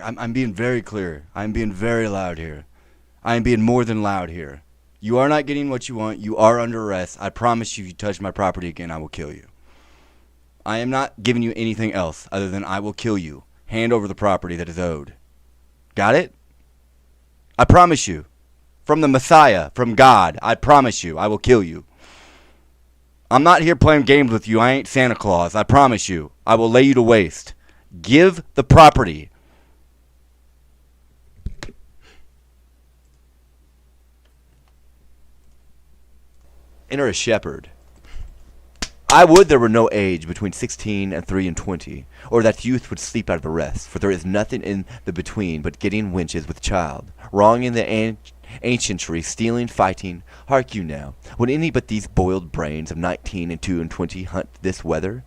I'm being very clear. I'm being very loud here. I am being more than loud here. You are not getting what you want. You are under arrest. I promise you, if you touch my property again, I will kill you. I am not giving you anything else other than I will kill you. Hand over the property that is owed. Got it? I promise you. From the Messiah, from God, I promise you, I will kill you. I'm not here playing games with you. I ain't Santa Claus. I promise you. I will lay you to waste. Give the property. Enter a shepherd. I would there were no age between 16 and 3 and 20, or that youth would sleep out of the rest, for there is nothing in the between but getting wenches with child, wronging the ancientry, stealing, fighting. Hark you now, would any but these boiled brains of 19 and 2 and 20 hunt this weather?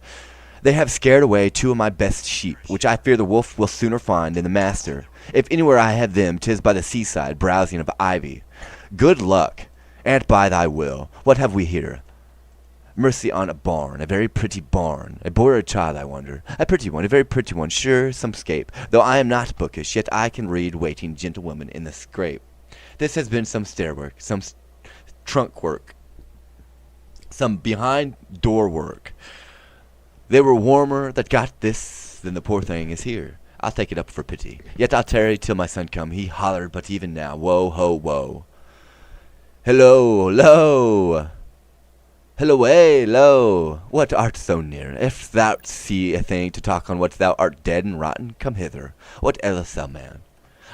They have scared away 2 of my best sheep, which I fear the wolf will sooner find than the master. If anywhere I have them, 'tis by the seaside, browsing of ivy. Good luck, and by thy will, what have we here? Mercy on a barn, a very pretty barn. A boy or a child, I wonder. A pretty one, a very pretty one, sure, some scape. Though I am not bookish, yet I can read waiting gentlewomen in the scrape. This has been some stair work, some trunk work, some behind door work. They were warmer that got this than the poor thing is here. I'll take it up for pity. Yet I'll tarry till my son come. He hollered, but even now, woe, ho, woe. Hello, lo. Hello, lo, what art so near? If thou see a thing to talk on, what thou art dead and rotten, come hither. What else thou man?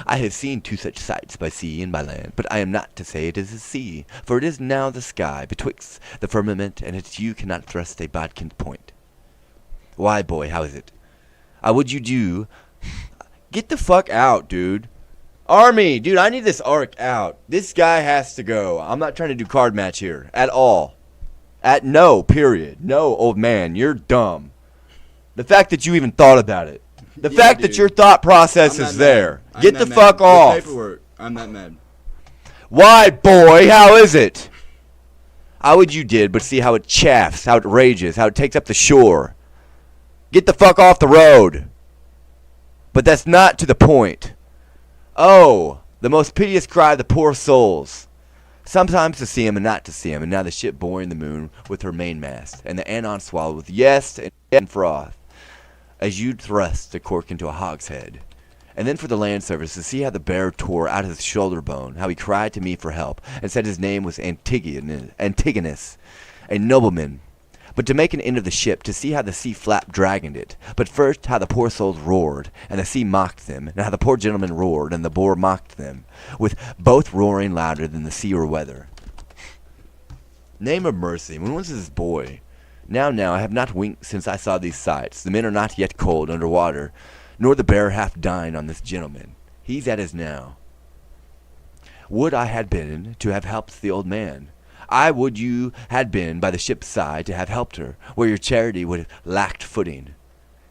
I have seen 2 such sights by sea and by land, but I am not to say it is a sea, for it is now the sky betwixt the firmament, and its you cannot thrust a bodkin point. Why, boy, how is it? I would you do. Get the fuck out, dude. Army, dude, I need this arc out. This guy has to go. I'm not trying to do card match here at all. No, period. No, old man, you're dumb. The fact that you even thought about it. The fact that your thought process is there. Get the fuck off. Paperwork. I'm that mad. Why, boy? How is it? How would you did, but see how it chaffs, how it rages, how it takes up the shore. Get the fuck off the road. But that's not to the point. Oh, the most piteous cry of the poor souls. Sometimes to see him and not to see him, and now the ship boring the moon with her mainmast, and the Anon swallowed with yes and froth, as you'd thrust a cork into a hogshead. And then for the land service to see how the bear tore out his shoulder bone, how he cried to me for help, and said his name was Antigonus, a nobleman. But to make an end of the ship, to see how the sea flap dragoned it. But first how the poor souls roared, and the sea mocked them, and how the poor gentleman roared, and the boar mocked them, with both roaring louder than the sea or weather. Name of mercy, when was this boy? Now, I have not winked since I saw these sights. The men are not yet cold under water, nor the bear half dined on this gentleman. He's at his now. Would I had been to have helped the old man. I would you had been by the ship's side to have helped her, where your charity would have lacked footing.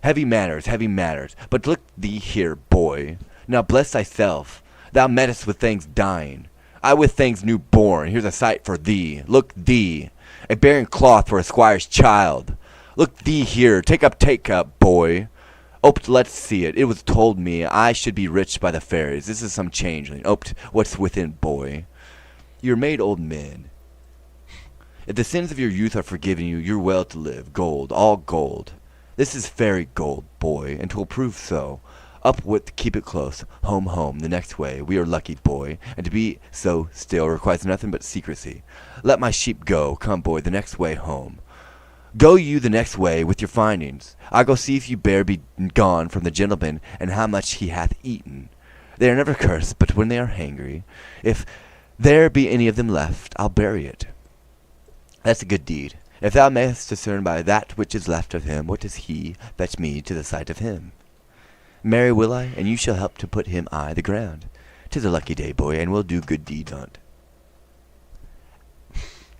Heavy matters, but look thee here, boy. Now bless thyself. Thou mettest with things dying. I with things new born. Here's a sight for thee. Look thee. A bearing cloth for a squire's child. Look thee here. Take up, boy. Opt, let's see it. It was told me I should be rich by the fairies. This is some changeling. Opt, what's within, boy? You're made old men. If the sins of your youth are forgiven you, you're well to live. Gold, all gold. This is fairy gold, boy, and 'twill prove so. Up with, keep it close. Home, the next way. We are lucky, boy, and to be so still requires nothing but secrecy. Let my sheep go. Come, boy, the next way home. Go you the next way with your findings. I'll go see if you bear be gone from the gentleman, and how much he hath eaten. They are never cursed, but when they are hangry. If there be any of them left, I'll bury it. That's a good deed. If thou mayest discern by that which is left of him, what is he, fetch me to the sight of him. Marry will I, and you shall help to put him the ground. 'Tis a lucky day, boy, and we'll do good deeds on't.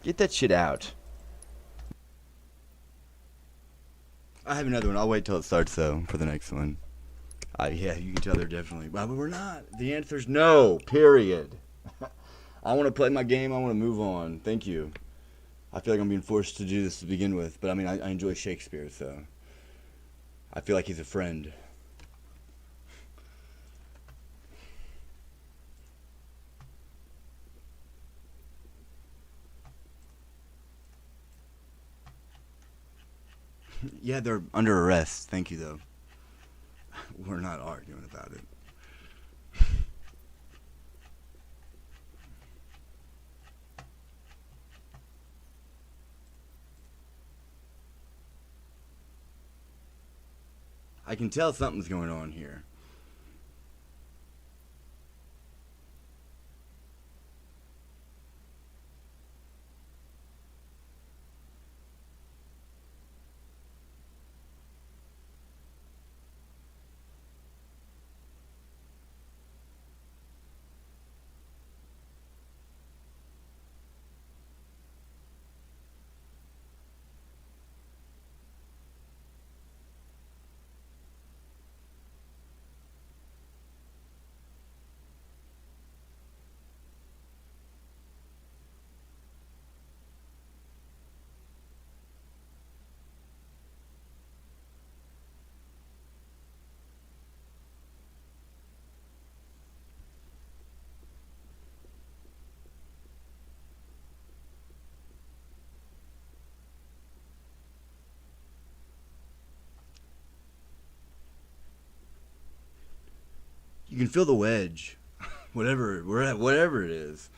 Get that shit out. I have another one. I'll wait till it starts, though, for the next one. Yeah, you can tell they're definitely... But we're not. The answer's no, period. I want to play my game. I want to move on. Thank you. I feel like I'm being forced to do this to begin with, but I mean, I enjoy Shakespeare, so I feel like he's a friend. Yeah, they're under arrest. Thank you, though. We're not arguing about it. I can tell something's going on here. You can feel the wedge, whatever it is.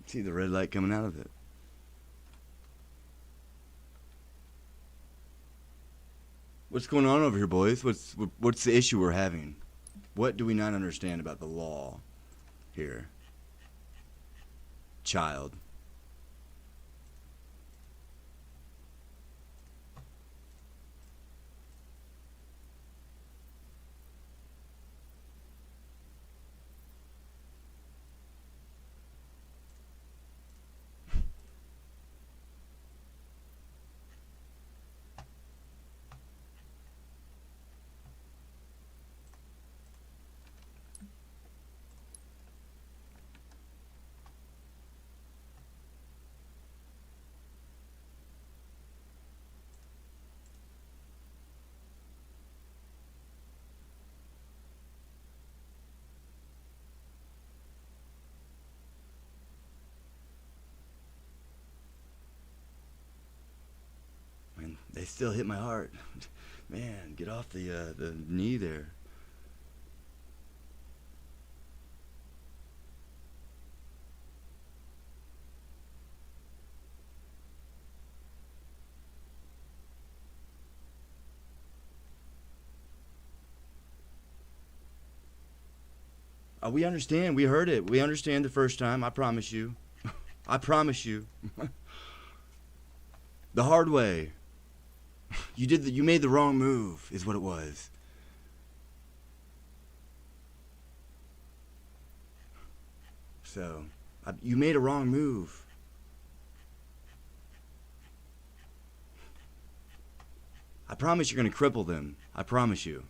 See the red light coming out of it. What's going on over here, boys? What's the issue we're having? What do we not understand about the law here? Child. Man, they still hit my heart. Man, get off the knee there. We understand. We heard it. We understand the first time. I promise you. I promise you. The hard way. You made the wrong move, is what it was. So, you made a wrong move. I promise you're going to cripple them. I promise you.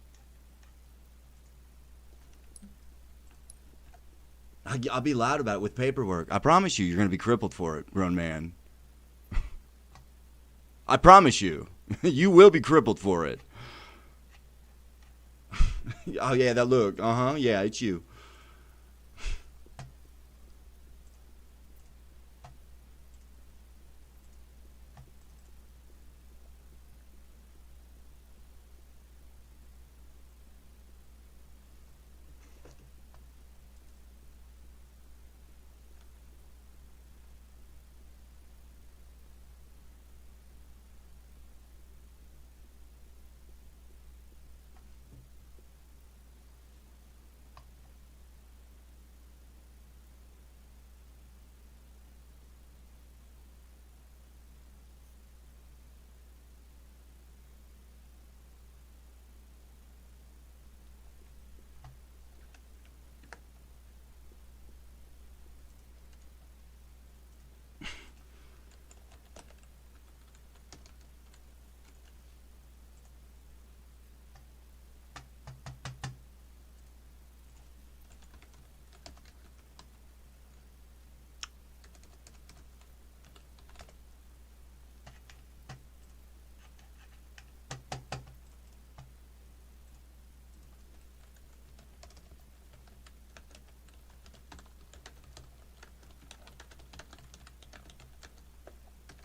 I'll be loud about it with paperwork. I promise you, you're going to be crippled for it, grown man. I promise you. You will be crippled for it. Oh, yeah, that look. Uh-huh, yeah, it's you.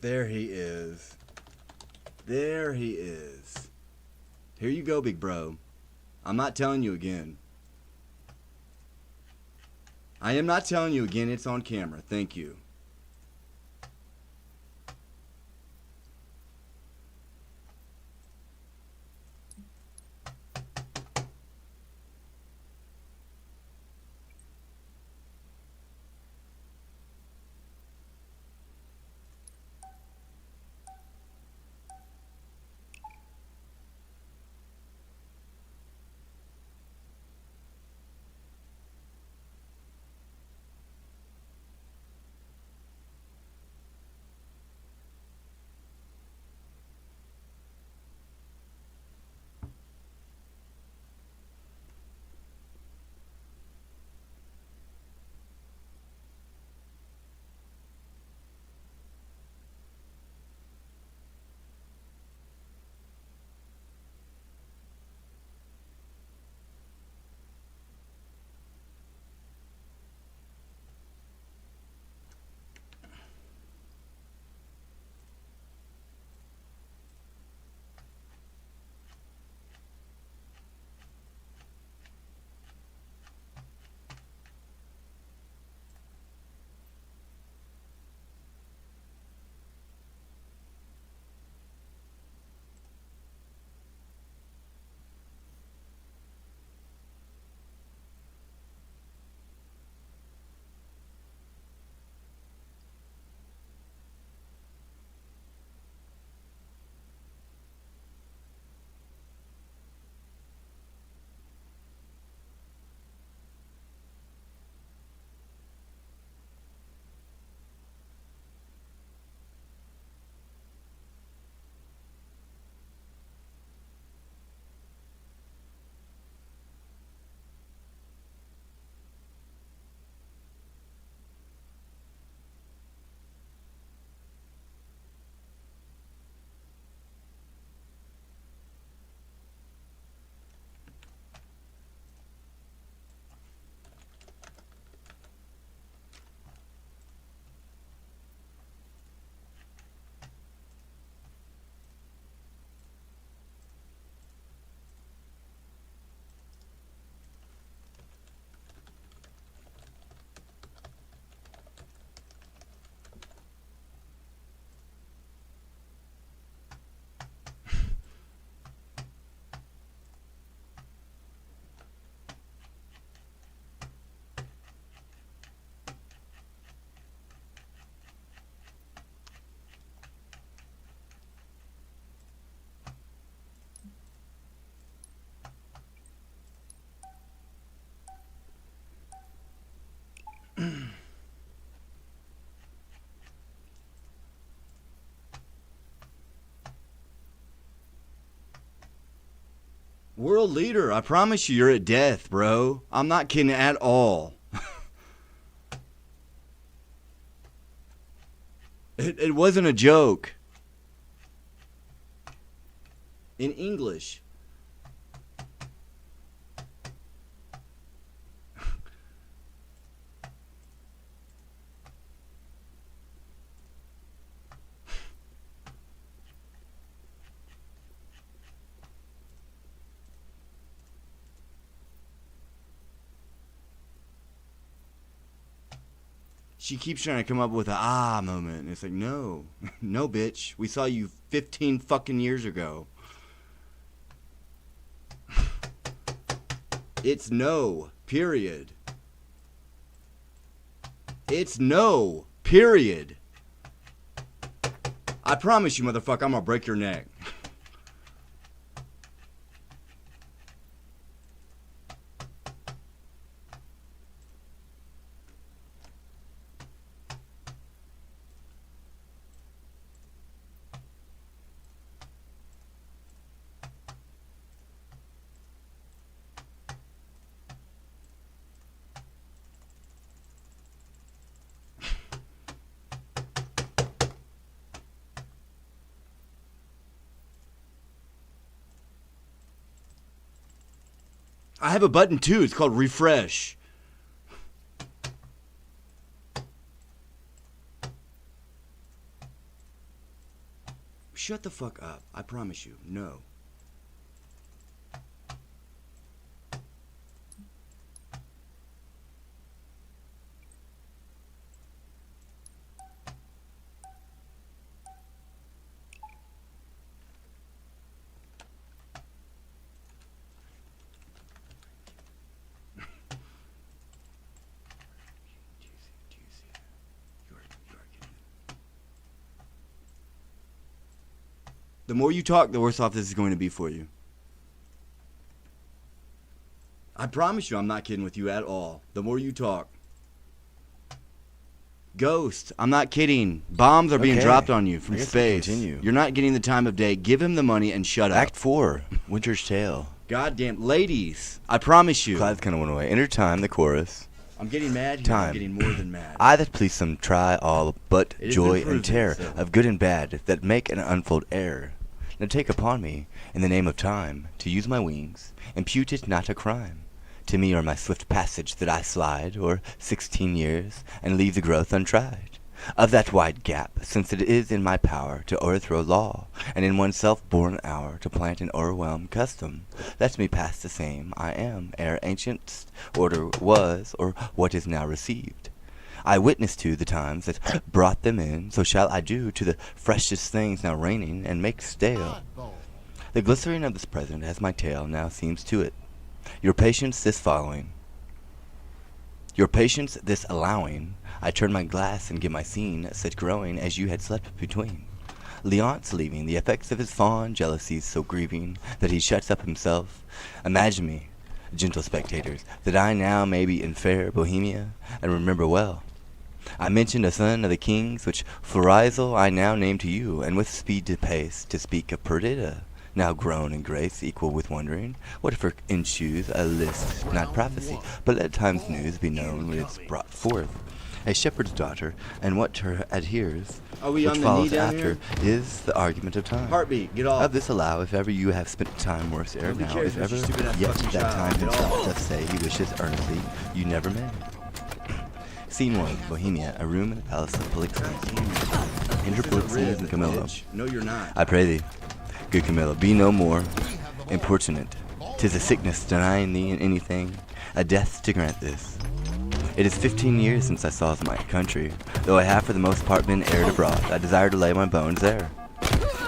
There he is. There he is. Here you go, big bro. I'm not telling you again. I am not telling you again. It's on camera. Thank you. World leader, I promise you, you're at death, bro. I'm not kidding at all. It wasn't a joke. In English. She keeps trying to come up with a moment. And it's like, no. No, bitch. We saw you 15 fucking years ago. It's no. Period. It's no. Period. I promise you, motherfucker, I'm gonna break your neck. I have a button too. It's called refresh. shut the fuck up. I promise you. No. The more you talk, the worse off this is going to be for you. I promise you I'm not kidding with you at all. The more you talk. Ghost, I'm not kidding. Bombs are being dropped on you from space. You're not getting the time of day. Give him the money and shut up. Act 4, Winter's Tale. Goddamn, ladies, I promise you. Clyde's kind of went away. Enter time, the chorus. I'm getting mad here. Time. I'm getting more than mad. I that please some try all, but It has joy been proven, and terror so. of good and bad that make and unfold error. Now take upon me, in the name of time, to use my wings, impute it not a crime. To me or my swift passage that I slide, or 16 years, and leave the growth untried. Of that wide gap, since it is in my power to o'erthrow law, and in one self-born hour to plant and o'erwhelm custom, let me pass the same I am, ere ancient order was, or what is now received. I witness to the times that brought them in, so shall I do to the freshest things now reigning, and make stale. The glycerine of this present, as my tale now seems to it. Your patience this following. Your patience this allowing, I turn my glass and give my scene such growing as you had slept between. Leonce leaving, the effects of his fond jealousies so grieving, that he shuts up himself. Imagine me, gentle spectators, that I now may be in fair Bohemia, and remember well. I mentioned a son of the king's, which Florizel I now name to you, and with speed to pace, to speak of Perdita, now grown in grace, equal with wondering, what if her ensues a list, not prophecy, but let time's news be known when it's brought forth. A shepherd's daughter, and what her adheres, Are we which on the knee follows down after, is the argument of time. Heartbeat, get off. Of this allow, if ever you have spent time worse ere Nobody now, cares if about ever your stupid-ass yet fucking that time child. Get himself off. doth say he wishes earnestly, you never may. Scene 1, Bohemia, a room in the palace of Polixenes. Enter Polixenes and Camillo. No, you're not. I pray thee, good Camillo, be no more importunate. 'Tis a sickness denying thee in anything, a death to grant this. It is 15 years since I saw my country, though I have for the most part been aired abroad. I desire to lay my bones there.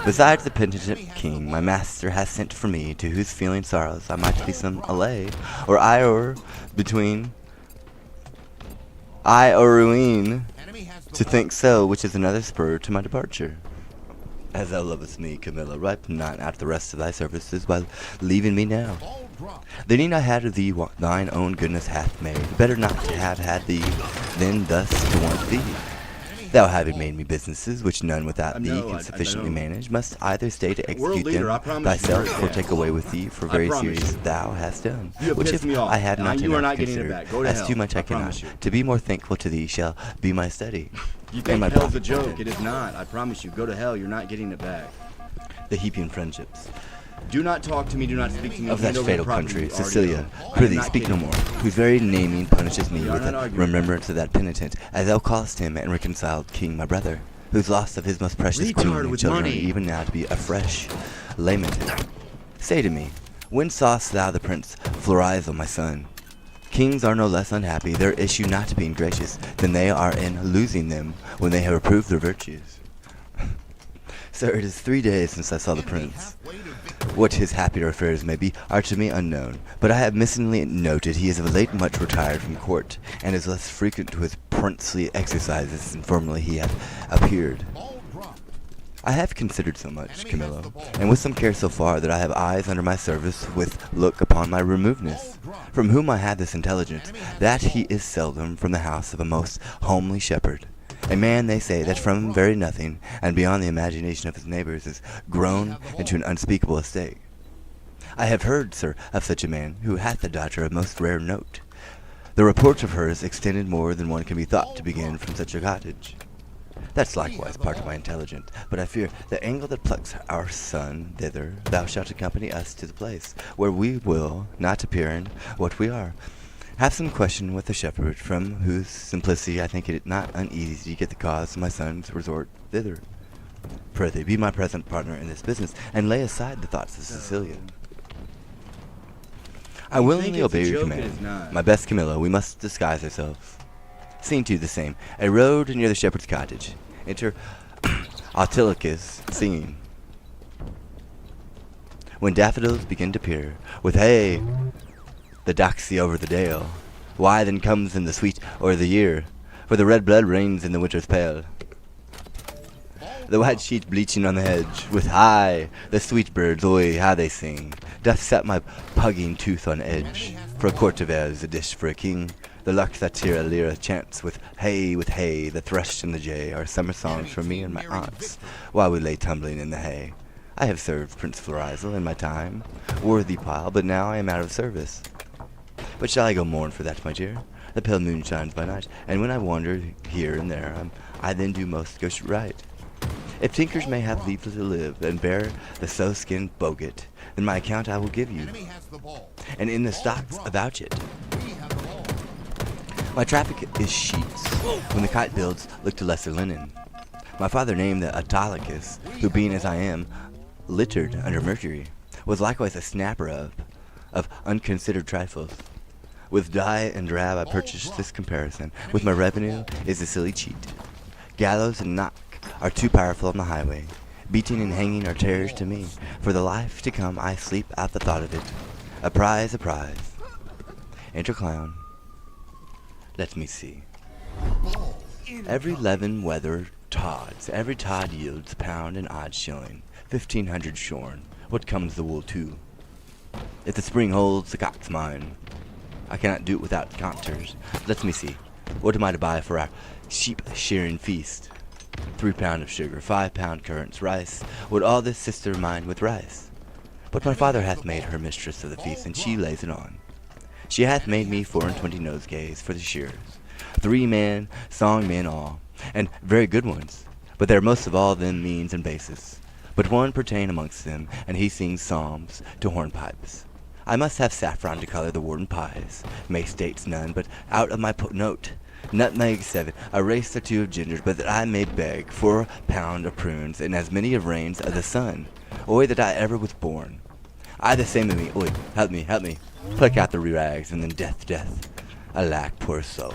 Besides the penitent king, my master has sent for me, to whose feeling sorrows I might be some allay, or I or between I or ruin, to think so, which is another spur to my departure. As thou lovest me, Camilla, ripen not out the rest of thy services by leaving me now. The need I had of thee thine own goodness hath made. Better not to have had thee than thus to want thee. Thou having made me businesses which none without thee can sufficiently manage, must either stay to execute leader, I them promise you, thyself, you're or take away with thee for very promise serious you. thou hast done. You have Which pissed if me off. I have Now not you are enough not to getting it consider, back. Go to as hell. too much I I cannot. promise you. To be more thankful to thee shall be my study. You and think my hell's a profit. joke. It is not. I promise you. Go to hell. You're not getting it back. The Hepian friendships. Do not talk to me. Do not speak to me. Of that Hand over fatal the property country, you already Sicilia, own. I am prithee, not speak no kidding more, you. whose very naming punishes me We are with not the arguing. remembrance of that penitent, as thou callest him and reconciled king my brother, whose loss of his most precious Retard queen and with children money. even now to be afresh lamented. Say to me, when sawest thou the prince Florizel, my son? Kings are no less unhappy, their issue not being gracious, than they are in losing them when they have approved their virtues. Sir, it is 3 days since I saw the prince. What his happier affairs may be are to me unknown, but I have missingly noted he is of late much retired from court, and is less frequent to his princely exercises than formerly he hath appeared. I have considered so much, Camillo, and with some care so far that I have eyes under my service with look upon my removedness, from whom I had this intelligence, that he is seldom from the house of a most homely shepherd. A man, they say, that from very nothing, and beyond the imagination of his neighbors, is grown into an unspeakable estate. I have heard, sir, of such a man, who hath a daughter of most rare note. The report of hers extended more than one can be thought to begin from such a cottage. That's likewise part of my intelligence, but I fear the angle that plucks our son thither, thou shalt accompany us to the place, where we will not appear in what we are. Have some question with the shepherd, from whose simplicity I think it not uneasy to get the cause of my son's resort thither. Prithee, be my present partner in this business, and lay aside the thoughts of Cecilia. I willingly obey your command. My best Camilla, we must disguise ourselves. Scene 2 the same. A road near the shepherd's cottage. Enter Autolycus singing. When daffodils begin to peer, with hey, the doxy over the dale, why then comes in the sweet o'er the year, for the red blood reigns in the winter's pale. The white sheet bleaching on the hedge, with high, the sweet birds, oi, how they sing, doth set my pugging tooth on edge. For a courtier is a dish for a king. The luck that's here a lyra chants with hay, the thrush and the jay are summer songs for me and my aunts, while we lay tumbling in the hay. I have served Prince Florizel in my time, worthy pile, but now I am out of service. But shall I go mourn for that, my dear? The pale moon shines by night, and when I wander here and there, I then do most go right. If tinkers may have leave to live, and bear the sow-skinned boget, then my account I will give you, and in the stocks avouch it. My traffic is sheets, when the kite builds look to lesser linen. My father named the Autolycus, who being as I am, littered under Mercury, was likewise a snapper of unconsidered trifles. With dye and drab I purchased this comparison. With my revenue is a silly cheat. Gallows and knock are too powerful on the highway. Beating and hanging are terrors to me. For the life to come I sleep at the thought of it. A prize, a prize. Enter clown. Let me see. Every 11 weather tods, every tod yields a pound and odd shilling. 1,500 shorn. What comes the wool to? If the spring holds, the cock's mine. I cannot do it without contours. Let me see. What am I to buy for our sheep shearing feast? 3 pound of sugar, 5 pound currants, rice. Would all this sister mine with rice? But my father hath made her mistress of the feast, and she lays it on. She hath made me 24 nosegays for the shearers. 3 men, song men all, and very good ones. But they're most of all them means and bases. But one pertain amongst them, and he sings psalms to hornpipes. I must have saffron to color the warden pies. May states none, but out of my note. Nutmeg 7, a race or 2 of gingers, but that I may beg 4 pound of prunes, and as many of rains of the sun. Oi, that I ever was born. I the same of me. Oi, help me, help me. Pluck out the rags, and then death, death. Alack, poor soul.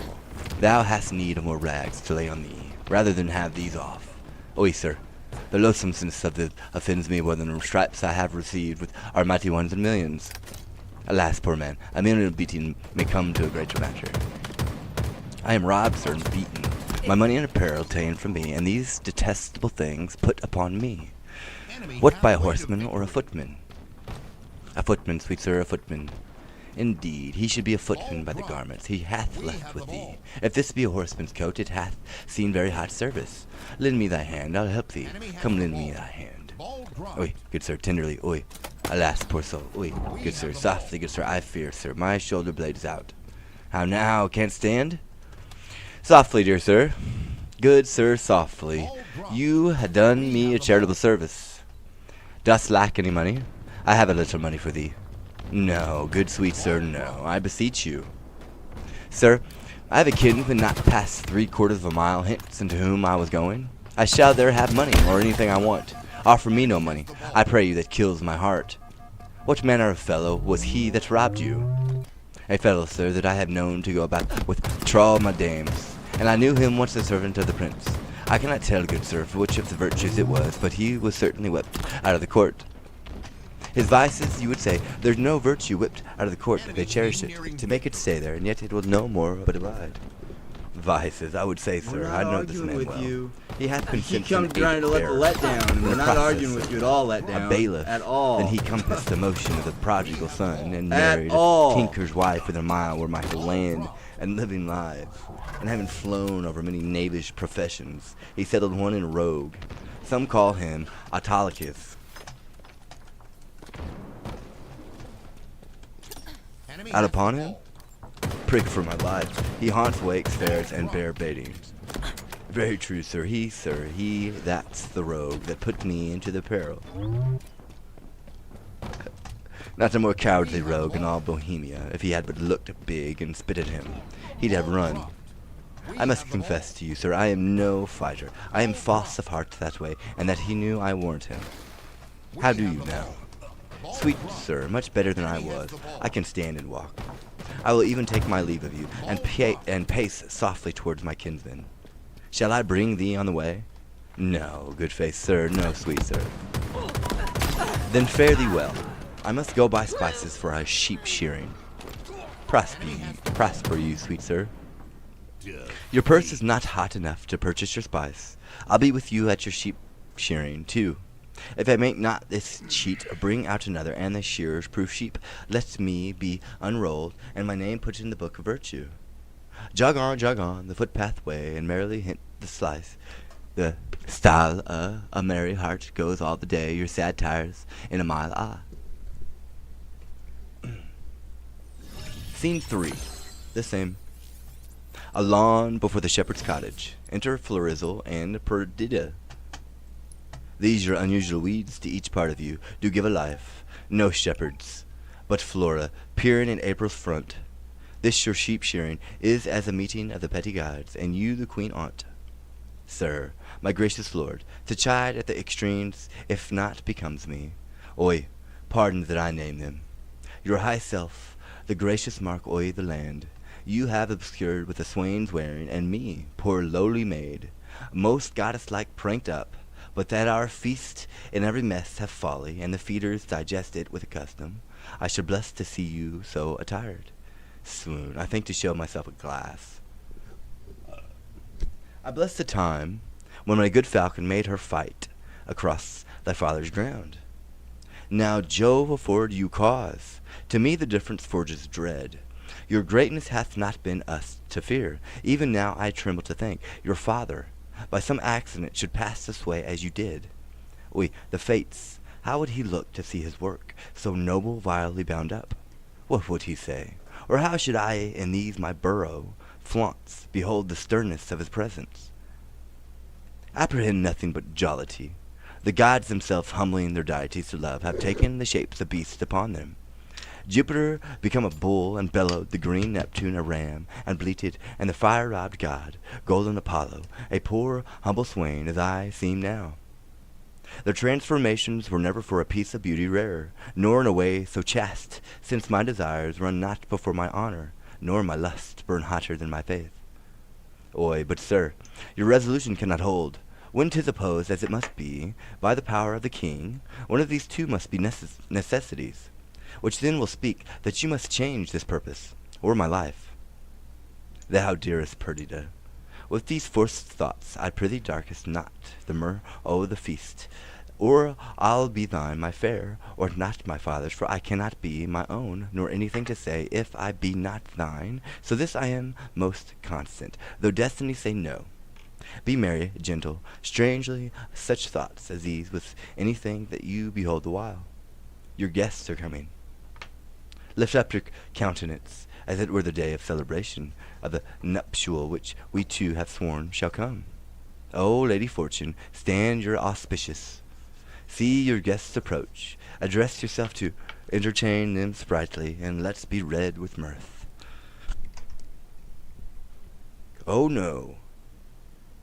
Thou hast need of more rags to lay on thee, rather than have these off. Oi, sir. The loathsomeness of it offends me more than the stripes I have received with our mighty ones and millions. Alas, poor man, a minute beating may come to a greater matter. I am robbed, sir, and beaten. My money and apparel ta'en from me, and these detestable things put upon me. What by a horseman or a footman? A footman, sweet sir, a footman. Indeed, he should be a footman by the garments he hath left with thee. If this be a horseman's coat, it hath seen very hot service. Lend me thy hand, I'll help thee. Come lend me thy hand. Oi, good sir, tenderly, oi. Alas, poor soul, oi. Good sir, softly, good sir, I fear, sir, my shoulder blade is out. How now, can't stand? Softly, dear sir. Good sir, softly. You had done me a charitable service. Dost lack any money? I have a little money for thee. No, good sweet sir, no, I beseech you. Sir, I have a kinsman not past 3/4 of a mile hence, and to whom I was going. I shall there have money, or anything I want. Offer me no money, I pray you, that kills my heart. What manner of fellow was he that robbed you? A fellow, sir, that I have known to go about with trawl my dames, and I knew him once a servant of the prince. I cannot tell, good sir, for which of the virtues it was, but he was certainly whipped out of the court. His vices, you would say, there's no virtue whipped out of the court, but they cherish it, to make it stay there, and yet it will no more but abide. Vices, I would say, sir, I know this man well. You. He hath consent He comes trying to let the let down. We're not arguing with you at all, let down. A bailiff. At all. Then he compassed the motion of the prodigal son, and married a tinker's wife within a mile where my land and living lives. And having flown over many knavish professions, he settled one in rogue. Some call him Autolycus. Out upon him? Prick for my life. He haunts wakes, fairs, and bear baitings. Very true, sir, he, that's the rogue that put me into the peril. Not a more cowardly rogue in all Bohemia. If he had but looked big and spit at him, he'd have run. I must confess to you, sir, I am no fighter. I am false of heart that way, and that he knew I warned him. How do you now? Sweet sir, much better than I was. I can stand and walk. I will even take my leave of you, and pace softly towards my kinsman. Shall I bring thee on the way? No, good face, sir, no, sweet sir. Then fare thee well. I must go buy spices for our sheep shearing. Prosper you, sweet sir. Your purse is not hot enough to purchase your spice. I'll be with you at your sheep shearing, too. If I make not this sheet, bring out another, and the shearer's proof sheep. Let me be unrolled, and my name put in the book of virtue. Jog on, the footpath way, and merrily hint the slice. The style a merry heart goes all the day, your sad tires in a mile, Scene 3. The same. A lawn before the shepherd's cottage. Enter Florizel and Perdita. These your unusual weeds to each part of you do give a life. No shepherds, but Flora, peering in April's front. This your sheep shearing is as a meeting of the petty gods, and you the queen aunt. Sir, my gracious lord, to chide at the extremes, if not becomes me. Oi, pardon that I name them. Your high self, the gracious mark o'y the land, you have obscured with the swain's wearing, and me, poor lowly maid, most goddess-like pranked up, but that our feast in every mess have folly, and the feeders digest it with a custom. I should bless to see you so attired. Swoon, I think to show myself a glass. I bless the time when my good falcon made her fight across thy father's ground. Now Jove afford you cause. To me the difference forges dread. Your greatness hath not been us to fear. Even now I tremble to think your father, by some accident, should pass this way as you did. The fates, how would he look to see his work, so noble vilely bound up? What would he say? Or how should I in these my burrow flaunts behold the sternness of his presence? Apprehend nothing but jollity. The gods themselves, humbling their deities to love, have taken the shapes of beasts upon them. Jupiter become a bull, and bellowed, the green Neptune a ram, and bleated, and the fire-robbed god, golden Apollo, a poor humble swain, as I seem now. Their transformations were never for a piece of beauty rarer, nor in a way so chaste, since my desires run not before my honor, nor my lust burn hotter than my faith. But sir, your resolution cannot hold. When 'tis opposed, as it must be, by the power of the king, one of these two must be necessities, which then will speak that you must change this purpose, or my life. Thou, dearest Perdita, with these forced thoughts, I prithee darkest not the myrrh o' the feast, or I'll be thine, my fair, or not my father's, for I cannot be my own, nor anything to say, if I be not thine. So this I am most constant, though destiny say no. Be merry, gentle, strangely such thoughts as these with anything that you behold the while. Your guests are coming. Lift up your countenance, as it were the day of celebration of the nuptial which we two have sworn shall come. O Lady Fortune, stand your auspicious. See your guests approach. Address yourself to entertain them sprightly, and let's be red with mirth. Oh no.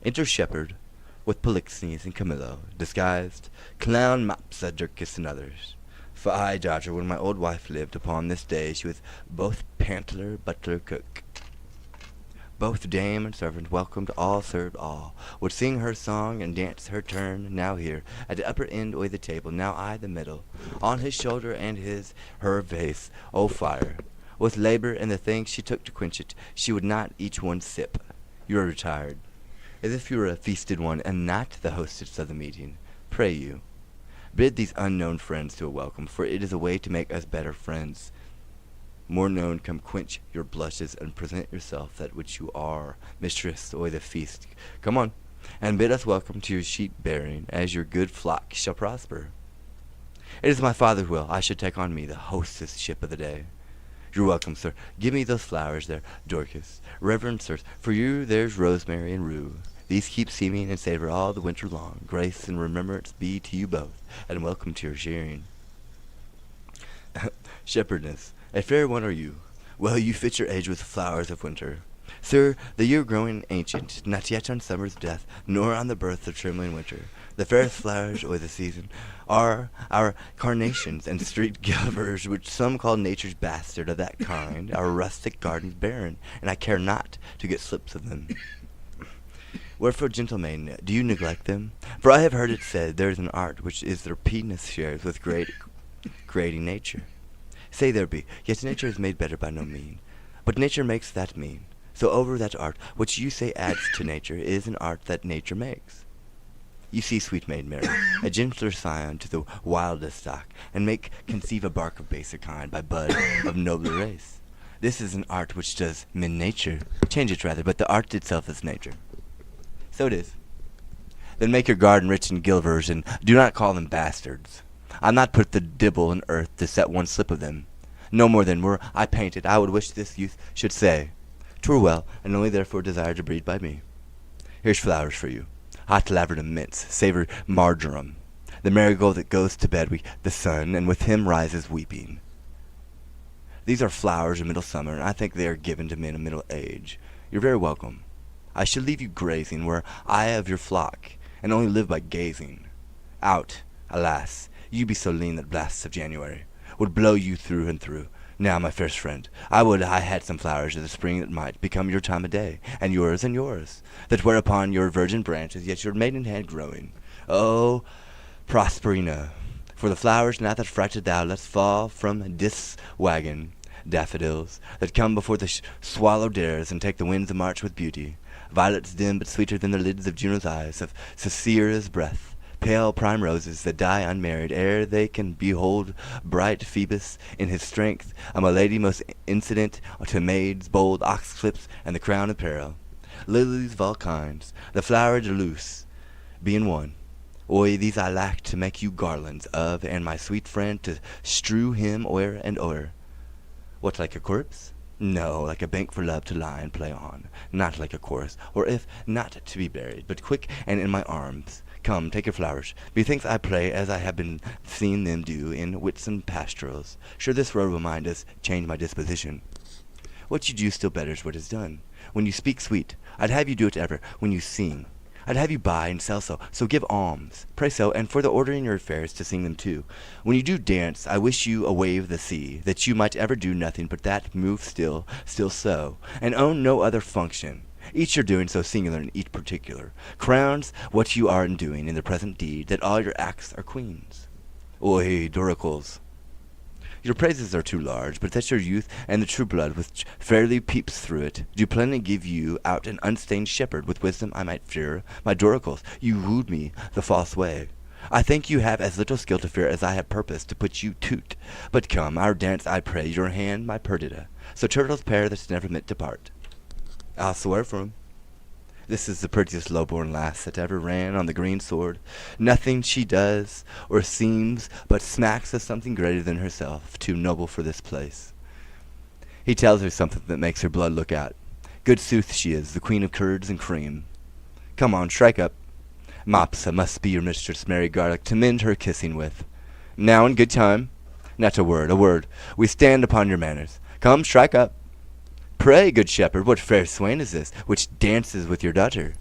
Enter Shepherd, with Polixenes and Camillo, disguised, clown Mopsa, Dircus, and others. For I, daughter, when my old wife lived, upon this day she was both pantler, butler, cook. Both dame and servant welcomed, all served all, would sing her song and dance her turn, now here, at the upper end o'y the table, now I the middle, on his shoulder and her vase, O fire. With labor and the things she took to quench it, she would not each one sip. You are retired, as if you were a feasted one, and not the hostess of the meeting. Pray you, bid these unknown friends to a welcome, for it is a way to make us better friends. More known, come quench your blushes, and present yourself that which you are, mistress o'y the feast. Come on, and bid us welcome to your sheep bearing, as your good flock shall prosper. It is my father's will I should take on me the hostess-ship of the day. You're welcome, sir. Give me those flowers there, Dorcas. Reverend sirs, for you there's rosemary and rue. These keep seeming and savor all the winter long. Grace and remembrance be to you both, and welcome to your shearing. Shepherdess, a fair one are you. Well, you fit your age with flowers of winter. Sir, the year growing ancient, not yet on summer's death, nor on the birth of trembling winter, the fairest flowers o' the season are our carnations and street givers, which some call nature's bastard. Of that kind, our rustic garden's barren, and I care not to get slips of them. Wherefore, gentlemen, do you neglect them? For I have heard it said there is an art which is their penis shares with creating nature. Say there be, yet nature is made better by no mean. But nature makes that mean. So over that art, which you say adds to nature, is an art that nature makes. You see, sweet maid Mary, a gentler scion to the wildest stock, and make conceive a bark of baser kind by bud of nobler race. This is an art which does mend nature. Change it rather, but the art itself is nature. So it is. Then make your garden rich in gilvers, and do not call them bastards. I'll not put the dibble in earth to set one slip of them. No more than were I painted, I would wish this youth should say, 'Twere well, and only therefore desire to breed by me. Here's flowers for you. Hot laburnum mints, savor marjoram. The marigold that goes to bed with the sun, and with him rises weeping. These are flowers of middle summer, and I think they are given to men of middle age. You're very welcome. I should leave you grazing where I have your flock, and only live by gazing. Out, alas, you be so lean that blasts of January would blow you through and through. Now, my fairest friend, I would I had some flowers of the spring that might become your time of day, and yours, that were upon your virgin branches, yet your maiden hand growing. Oh, Prosperina, for the flowers now that frighted thou let's fall from this wagon, daffodils, that come before the swallow dares, and take the winds of March with beauty. Violets dim, but sweeter than the lids of Juno's eyes, of Cicera's breath. Pale primroses that die unmarried ere they can behold bright Phoebus in his strength, a milady most incident to maids, bold oxclips, and the crown of peril. Lilies of all kinds, the flower de luce, being one. Oi, these I lack to make you garlands of, and my sweet friend to strew him o'er and o'er. What, like a corpse? No, like a bank for love to lie and play on. Not like a chorus, or if not to be buried, but quick and in my arms. Come, take your flowers. Methinks I play as I have been seen them do in Whitsun pastorals. Sure this road will mind us, change my disposition. What you do still betters what is done. When you speak sweet, I'd have you do it ever. When you sing, I'd have you buy and sell so. So give alms, pray so, and for the ordering your affairs to sing them too. When you do dance, I wish you a wave of the sea, that you might ever do nothing but that, move still so, and own no other function. Each your doing so singular and each particular crowns what you are in doing in the present deed, that all your acts are queens. Oi, doracles! Your praises are too large, but that your youth and the true blood which fairly peeps through it do plainly give you out an unstained shepherd. With wisdom I might fear my doracles. You wooed me the false way. I think you have as little skill to fear as I have purpose to put you to't. But come, our dance, I pray, your hand, my Perdita, so turtles pair that's never meant to part. I'll swear for 'em. This is the prettiest low-born lass that ever ran on the green sword. Nothing she does or seems but smacks of something greater than herself, too noble for this place. He tells her something that makes her blood look out. Good sooth she is, the queen of curds and cream. Come on, strike up. Mopsa must be your mistress, Mary Garlic, to mend her kissing with. Now in good time. Not a word. We stand upon your manners. Come, strike up. Pray, good shepherd, what fair swain is this, which dances with your daughter?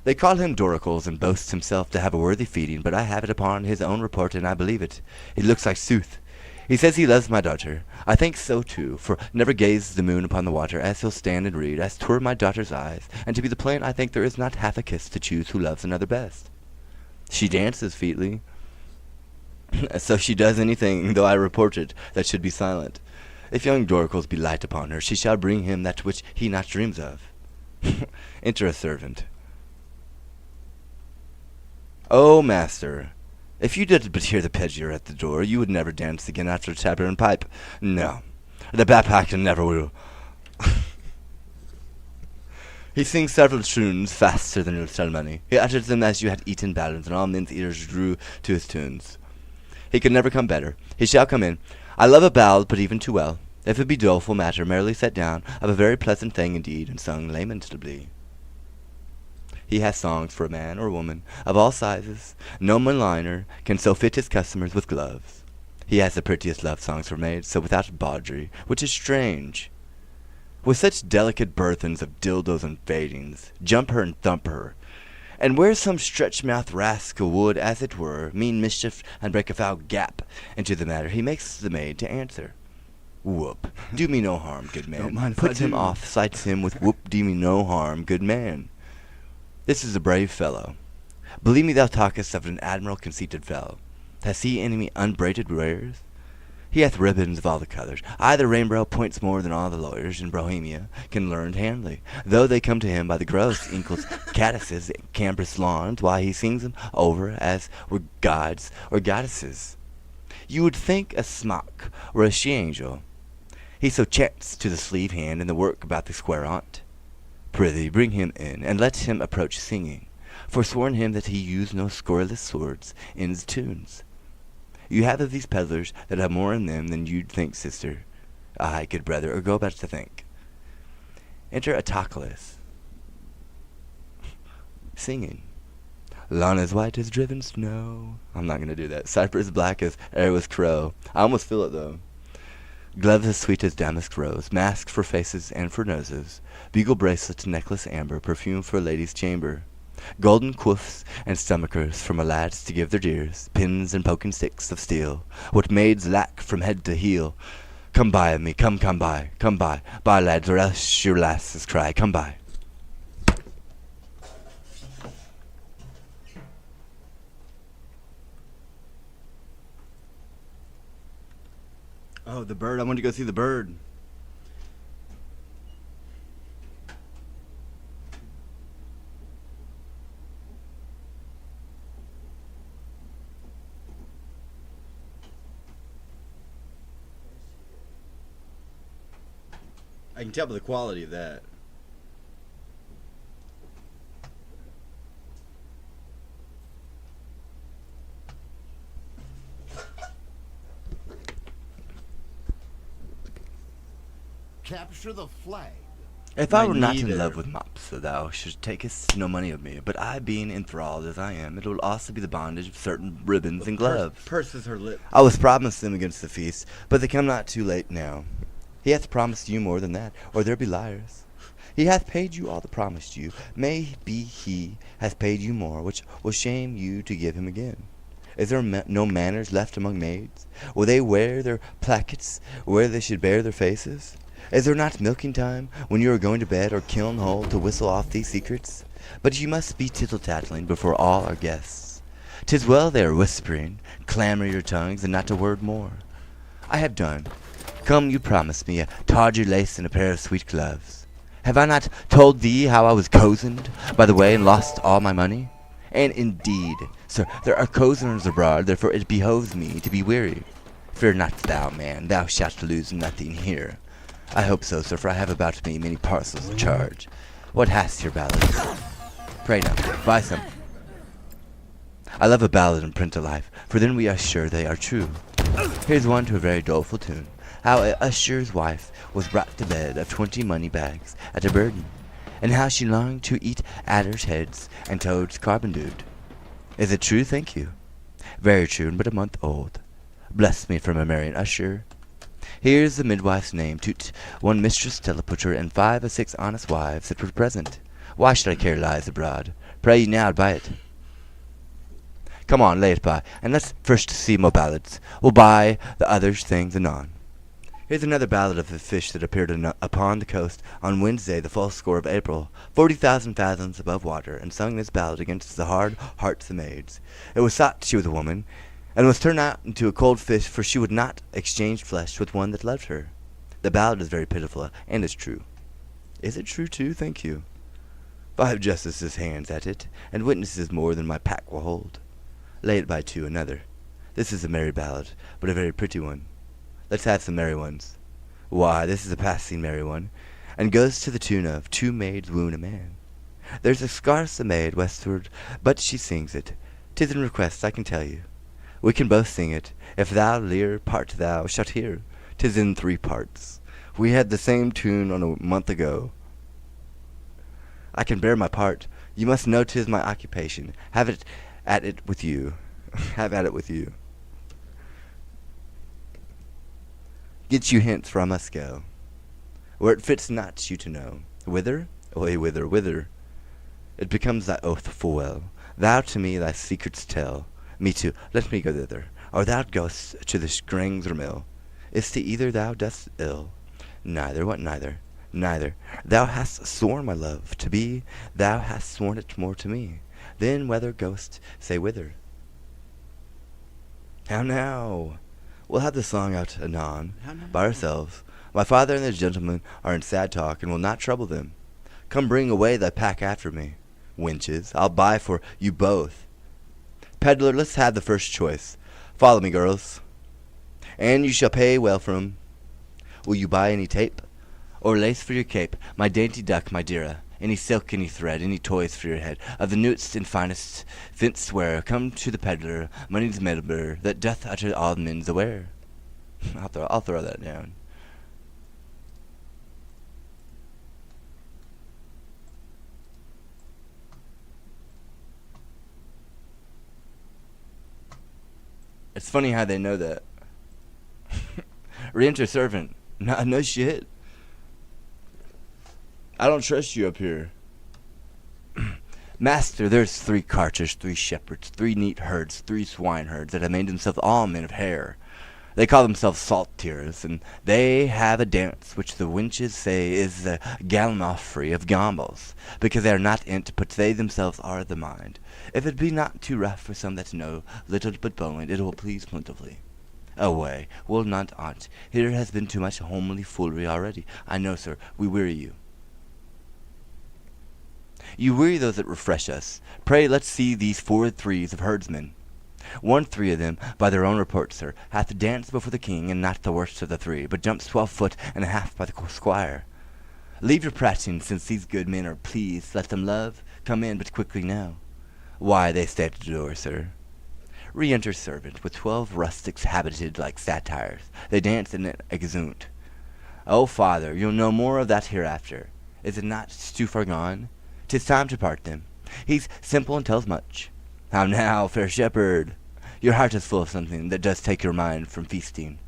They call him Doracles, and boasts himself to have a worthy feeding, but I have it upon his own report, and I believe it. It looks like sooth. He says he loves my daughter. I think so too, for never gazes the moon upon the water, as he'll stand and read, as 'twere my daughter's eyes, and to be the plain, I think there is not half a kiss to choose who loves another best. She dances featly. So she does anything, though I report it, that should be silent. If young Doracles be light upon her, she shall bring him that which he not dreams of. Enter a servant. Oh, master, if you did but hear the pedlar at the door, you would never dance again after tabard and pipe. No, the backpacker never will. He sings several tunes faster than you'll sell money. He utters them as you had eaten ballads, and all men's ears drew to his tunes. He could never come better. He shall come in. I love a ballad, but even too well. If it be doleful matter, merrily set down, of a very pleasant thing indeed, and sung lamentably. He has songs for a man or woman, of all sizes. No milliner can so fit his customers with gloves. He has the prettiest love songs for maids, so without bawdry, which is strange. With such delicate burthens of dildos and fadings, jump her and thump her. And where some stretch-mouthed rascal would, as it were, mean mischief and break a foul gap into the matter, he makes the maid to answer. Whoop, do me no harm, good man. Don't mind if Puts I him do. off, cites him with whoop, do me no harm, good man. This is a brave fellow. Believe me, thou talkest of an admiral conceited fellow. Has he any unbraided wares? He hath ribbons of all the colours. Aye, the rainbow points more than all the lawyers in Bohemia can learn handily, though they come to him by the gross inkles, caddises, cambrous lawns, while he sings them over as were gods or goddesses. You would think a smock were a she-angel. He so chanced to the sleeve hand in the work about the square on't. Prithee, bring him in, and let him approach singing. Forsworn him that he use no scurrilous swords in his tunes. You have of these peddlers that have more in them than you'd think, sister. Aye, good brother, or go about to think. Enter Autolycus, singing. Lawn as white as driven snow. I'm not going to do that. Cypress black as airless crow. I almost feel it, though. Gloves as sweet as damask rose. Masks for faces and for noses. Bugle bracelets, necklace amber. Perfume for a lady's chamber. Golden quoifs and stomachers for my lads to give their dears. Pins and poking sticks of steel. What maids lack from head to heel. Come by of me, come by, by lads, or else your lasses cry, come by. Oh, the bird. I wanted to go see the bird. I can tell by the quality of that. Capture the flag. If I My were not in neither. love with Mopsa, thou shouldst takest no money of me. But I, being enthralled as I am, it will also be the bondage of certain ribbons and gloves. Purses her lip. I was promised them against the feast, but they come not too late now. He hath promised you more than that, or there be liars. He hath paid you all that promised you. May be he hath paid you more, which will shame you to give him again. Is there no manners left among maids? Will they wear their plackets where they should bear their faces? Is there not milking time, when you are going to bed or kiln hole, to whistle off these secrets? But you must be tittle-tattling before all our guests. 'Tis well they are whispering, clamour your tongues, and not a word more. I have done. Come, you promised me a tawdry lace and a pair of sweet gloves. Have I not told thee how I was cozened by the way and lost all my money? And indeed, sir, there are cozeners abroad, therefore it behoves me to be wary. Fear not thou, man, thou shalt lose nothing here. I hope so, sir, for I have about me many parcels of charge. What hast your ballads? Pray now, buy some. I love a ballad in print alive, for then we are sure they are true. Here's one to a very doleful tune. How a usher's wife was brought to bed of 20 money bags at a burden, and how she longed to eat adders' heads and toads carbondued. Is it true, think you? Very true, and but a month old. Bless me from a marrying usher. Here's the midwife's name, toot, one mistress Teleputter, and 5 or 6 honest wives that were present. Why should I carry lies abroad? Pray ye now, buy it. Come on, lay it by, and let's first see more ballads. We'll buy the others things anon. Here's another ballad of a fish that appeared upon the coast on Wednesday, the full score of April, 40,000 fathoms above water, and sung this ballad against the hard hearts of maids. It was thought she was a woman, and was turned out into a cold fish, for she would not exchange flesh with one that loved her. The ballad is very pitiful, and is true. Is it true, too? Thank you. 5 justices' hands at it, and witnesses more than my pack will hold. Lay it by to another. This is a merry ballad, but a very pretty one. Let's have some merry ones. Why, this is a passing merry one, and goes to the tune of 2 maids woon a man. There's a scarce a maid westward, but she sings it. 'Tis in request, I can tell you. We can both sing it. If thou lear part thou shalt hear. 'Tis in 3 parts. We had the same tune on a month ago. I can bear my part. You must know 'tis my occupation. Have it at it with you. Have at it with you. Get you hence, for I must go. where it fits not you to know. Whither? Away, whither, whither? It becomes thy oath full well. Thou to me thy secrets tell. Me too, let me go thither. Or thou goest to the Grange or mill. Is to either thou dost ill? Neither, what neither? Neither. Thou hast sworn my love to be, thou hast sworn it more to me. Then whether goest, say whither. How now? We'll have the song out anon, by ourselves. My father and the gentlemen are in sad talk, and will not trouble them. Come bring away thy pack after me. Wenches, I'll buy for you both. Peddler, let's have the first choice. Follow me, girls. And you shall pay well for 'em. Will you buy any tape? Or lace for your cape? My dainty duck, my deara. Any silk, any thread, any toys for your head. Of the newest and finest fence wear, come to the peddler, money's meddler, that doth utter all men's aware. I'll throw that down. It's funny how they know that. Re-enter servant. No shit. I don't trust you up here. Master, there's 3 carters, 3 shepherds, 3 neat herds, 3 swineherds that have made themselves all men of hair. They call themselves salters, and they have a dance which the wenches say is the gallimaufry of gambles, because they are not in't, but they themselves are the mind. If it be not too rough for some that know little but bowling, it will please plentifully. Away, will not aunt. Here has been too much homely foolery already. I know, sir, we weary you. You weary those that refresh us. Pray let's see these 4 threes of herdsmen. 1 3 of them, by their own report, sir, hath danced before the king, and not the worst of the 3, but jumps 12 foot and a half by the squire. Leave your prating, since these good men are pleased. Let them love. Come in, but quickly now. Why, they stay at the door, sir. Re-enter servant, with 12 rustics habited like satyrs. They dance and exunt. Oh, father, you'll know more of that hereafter. Is it not too far gone? 'Tis time to part them. He's simple and tells much. How now, fair shepherd? Your heart is full of something that does take your mind from feasting.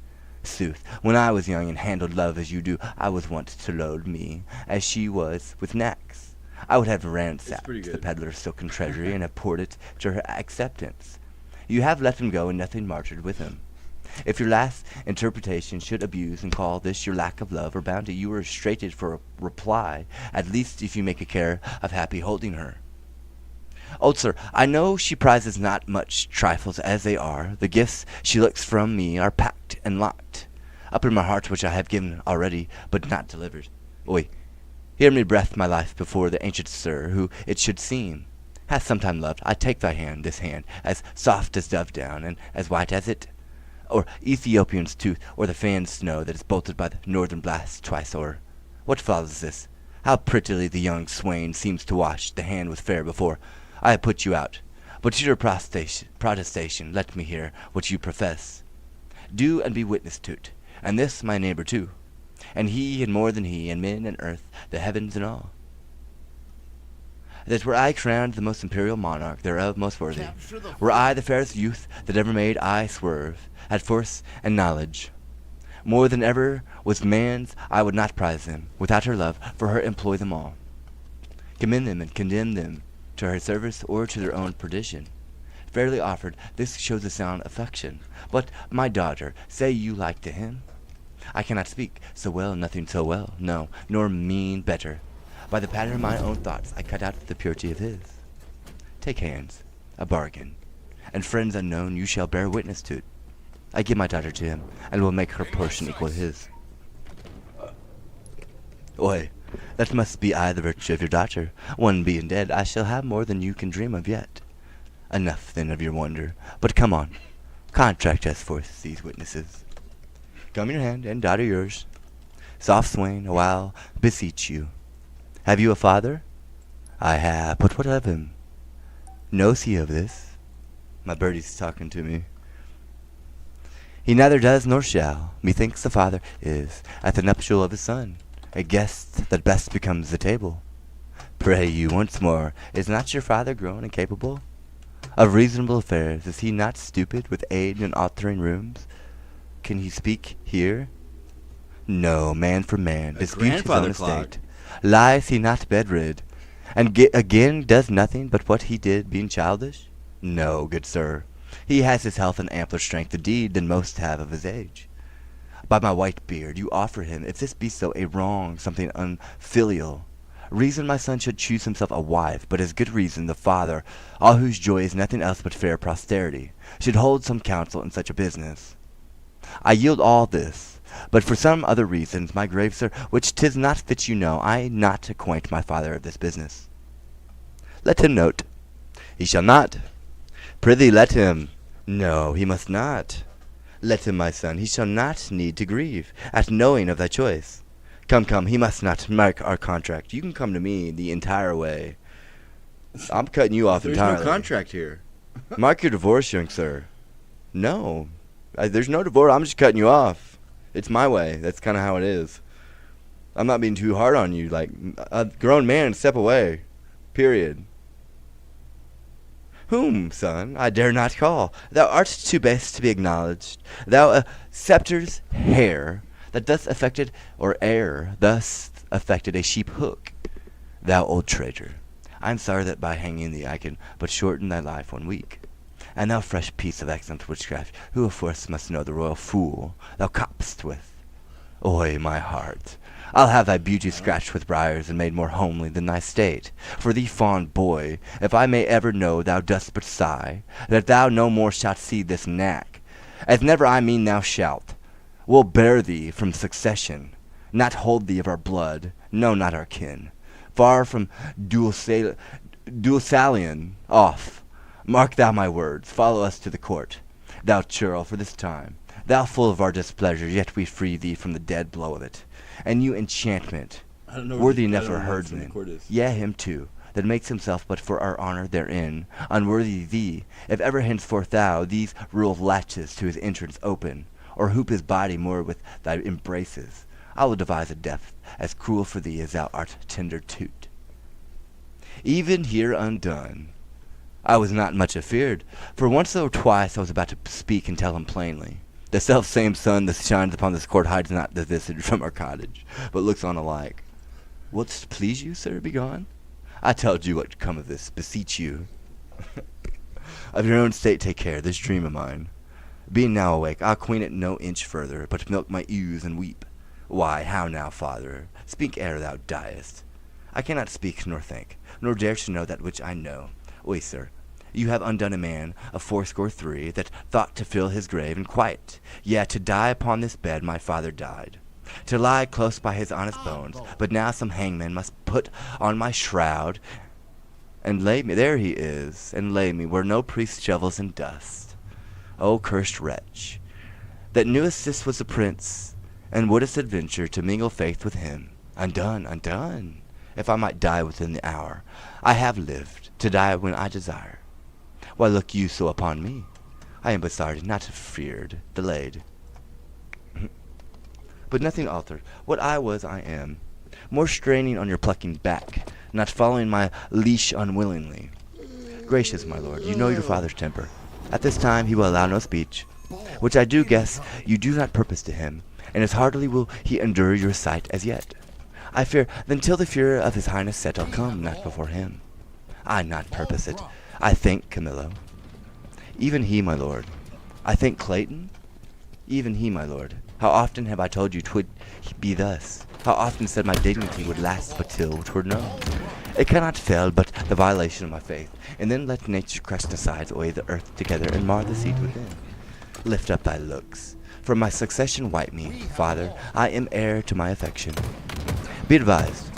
Sooth, when I was young and handled love as you do, I was wont to load me, as she was, with knacks. I would have ransacked the peddler's silken treasury and have poured it to her acceptance. You have let him go and nothing martyred with him. If your last interpretation should abuse and call this your lack of love or bounty, you are straighted for a reply, at least if you make a care of happy holding her. Old sir, I know she prizes not much trifles as they are. The gifts she looks from me are packed and locked up in my heart, which I have given already, but not delivered. Oi, hear me breath my life before the ancient sir, who it should seem hath sometime loved. I take thy hand, this hand, as soft as dove down, and as white as it, or Ethiopian's tooth, or the fanned snow that is bolted by the northern blast twice o'er. What follows this? How prettily the young swain seems to wash the hand with fair before. I have put you out, but to your protestation let me hear what you profess. Do and be witness to't, and this my neighbor too, and he and more than he, and men and earth, the heavens and all, that were I crowned the most imperial monarch thereof most worthy, were I the fairest youth that ever made eye swerve at force and knowledge, more than ever was man's, I would not prize them. Without her love, for her employ them all. Commend them and condemn them to her service or to their own perdition. Fairly offered, this shows a sound affection. But, my daughter, say you like to him? I cannot speak so well, nothing so well, no, nor mean better. By the pattern of my own thoughts, I cut out the purity of his. Take hands, a bargain, and friends unknown, you shall bear witness to it. I give my daughter to him, and will make her portion equal his. Oi, that must be I the virtue of your daughter. One being dead, I shall have more than you can dream of yet. Enough, then, of your wonder. But come on, contract us forth these witnesses. Come your hand, and daughter yours. Soft swain, a while beseech you. Have you a father? I have, but what of him? Knows he of this? My birdie's talking to me. He neither does nor shall. Methinks the father is, at the nuptial of his son, a guest that best becomes the table. Pray you, once more, is not your father grown and capable of reasonable affairs? Is he not stupid with age and altering rooms? Can he speak here? No, man for man, A disputes his grandfather own clock. estate. Lies he not bedrid, and again does nothing but what he did, being childish? No, good sir. He has his health and ampler strength indeed than most have of his age. By my white beard, you offer him, if this be so, a wrong, something unfilial. Reason my son should choose himself a wife, but as good reason the father, all whose joy is nothing else but fair posterity, should hold some counsel in such a business. I yield all this, but for some other reasons, my grave sir, which 'tis not fit you know, I not acquaint my father of this business. Let him note. He shall not. Prithee let him. No, he must not. Let him, my son, he shall not need to grieve at knowing of thy choice. Come, come, he must not mark our contract. You can come to me the entire way. I'm cutting you off There's entirely. no contract here. Mark your divorce, young sir. No, there's no divorce. I'm just cutting you off. It's my way. That's kind of how it is. I'm not being too hard on you. Like, a grown man, step away. Period. Whom, son, I dare not call. Thou art too base to be acknowledged. Thou a scepter's hair, that thus affected, or ere thus affected a sheep hook. Thou old traitor, I am sorry that by hanging thee I can but shorten thy life 1 week. And thou fresh piece of excellent witchcraft, who of course must know the royal fool thou copst with. Oi, my heart, I'll have thy beauty scratched with briars and made more homely than thy state. For thee, fond boy, if I may ever know thou dost but sigh, that thou no more shalt see this knack, as never I mean thou shalt, will bear thee from succession, not hold thee of our blood, no, not our kin, far from Duelsalian off. Mark thou my words, follow us to the court. Thou churl, for this time, thou full of our displeasure, yet we free thee from the dead blow of it. And you enchantment, I don't know. worthy I enough don't for a know what the herdsman, court is. yea, him too, that makes himself but for our honor therein, unworthy thee, if ever henceforth thou these rural latches to his entrance open, or hoop his body more with thy embraces, I will devise a death as cruel for thee as thou art tender toot. Even here undone, I was not much afeard, for once or twice I was about to speak and tell him plainly. The self-same sun that shines upon this court hides not the visage from our cottage, but looks on alike. Wouldst please you, sir, be gone? I telled you what come of this, beseech you. Of your own state take care, this dream of mine. Being now awake, I'll queen it no inch further, but milk my ewes and weep. Why, how now, father? Speak ere thou diest. I cannot speak nor think, nor dare to know that which I know. Oi, sir, you have undone a man of 63 that thought to fill his grave in quiet. Yea, to die upon this bed my father died. To lie close by his honest bones, but now some hangman must put on my shroud and lay me, there he is, and lay me where no priest shovels in dust. O cursed wretch, that knewest this was a prince, and wouldst adventure to mingle faith with him. Undone, undone, if I might die within the hour. I have lived, to die when I desire. Why look you so upon me? I am besotted, not feared, delayed. But nothing altered. What I was, I am. More straining on your plucking back, not following my leash unwillingly. Gracious, my lord, you know your father's temper. At this time he will allow no speech, which I do guess you do not purpose to him, and as heartily will he endure your sight as yet. I fear, then till the fury of his highness set, I'll come, not before him. I not purpose it. I think Camillo. Even he, my lord. I think Clayton. Even he, my lord. How often have I told you 'twould be thus? How often said my dignity would last but till 'twere known? It cannot fail but the violation of my faith, and then let nature crest aside away the earth together and mar the seed within. Lift up thy looks. From my succession wipe me, father. I am heir to my affection. Be advised.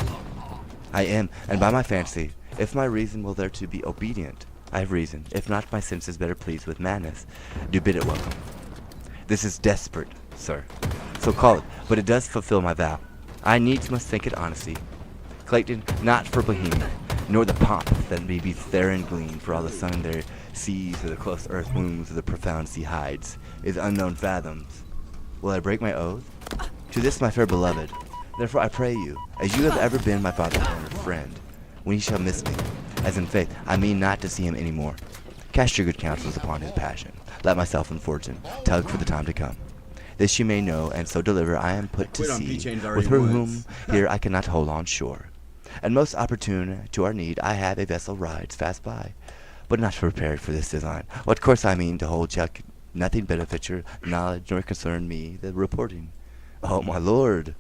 I am, and by my fancy, if my reason will thereto be obedient, I have reason. If not, my sense is better pleased with madness. Do bid it welcome. This is desperate, sir. So call it, but it does fulfill my vow. I needs must think it honesty. Clayton, not for Bohemia, nor the pomp that may be therein gleaned, for all the sun there sees, or the close earth wombs, or the profound sea hides, is unknown fathoms. Will I break my oath? To this my fair beloved. Therefore I pray you, as you have ever been my father's honor friend, when he shall miss me, as in faith I mean not to see him any more, cast your good counsels upon his passion. Let myself and fortune tug for the time to come. This you may know, and so deliver I am put to quit on sea, P-Chains already with her once. whom here I cannot hold on shore. And most opportune to our need, I have a vessel rides fast by, but not prepared for this design. What course I mean to hold shall nothing benefit your knowledge nor concern me the reporting. Oh, my lord,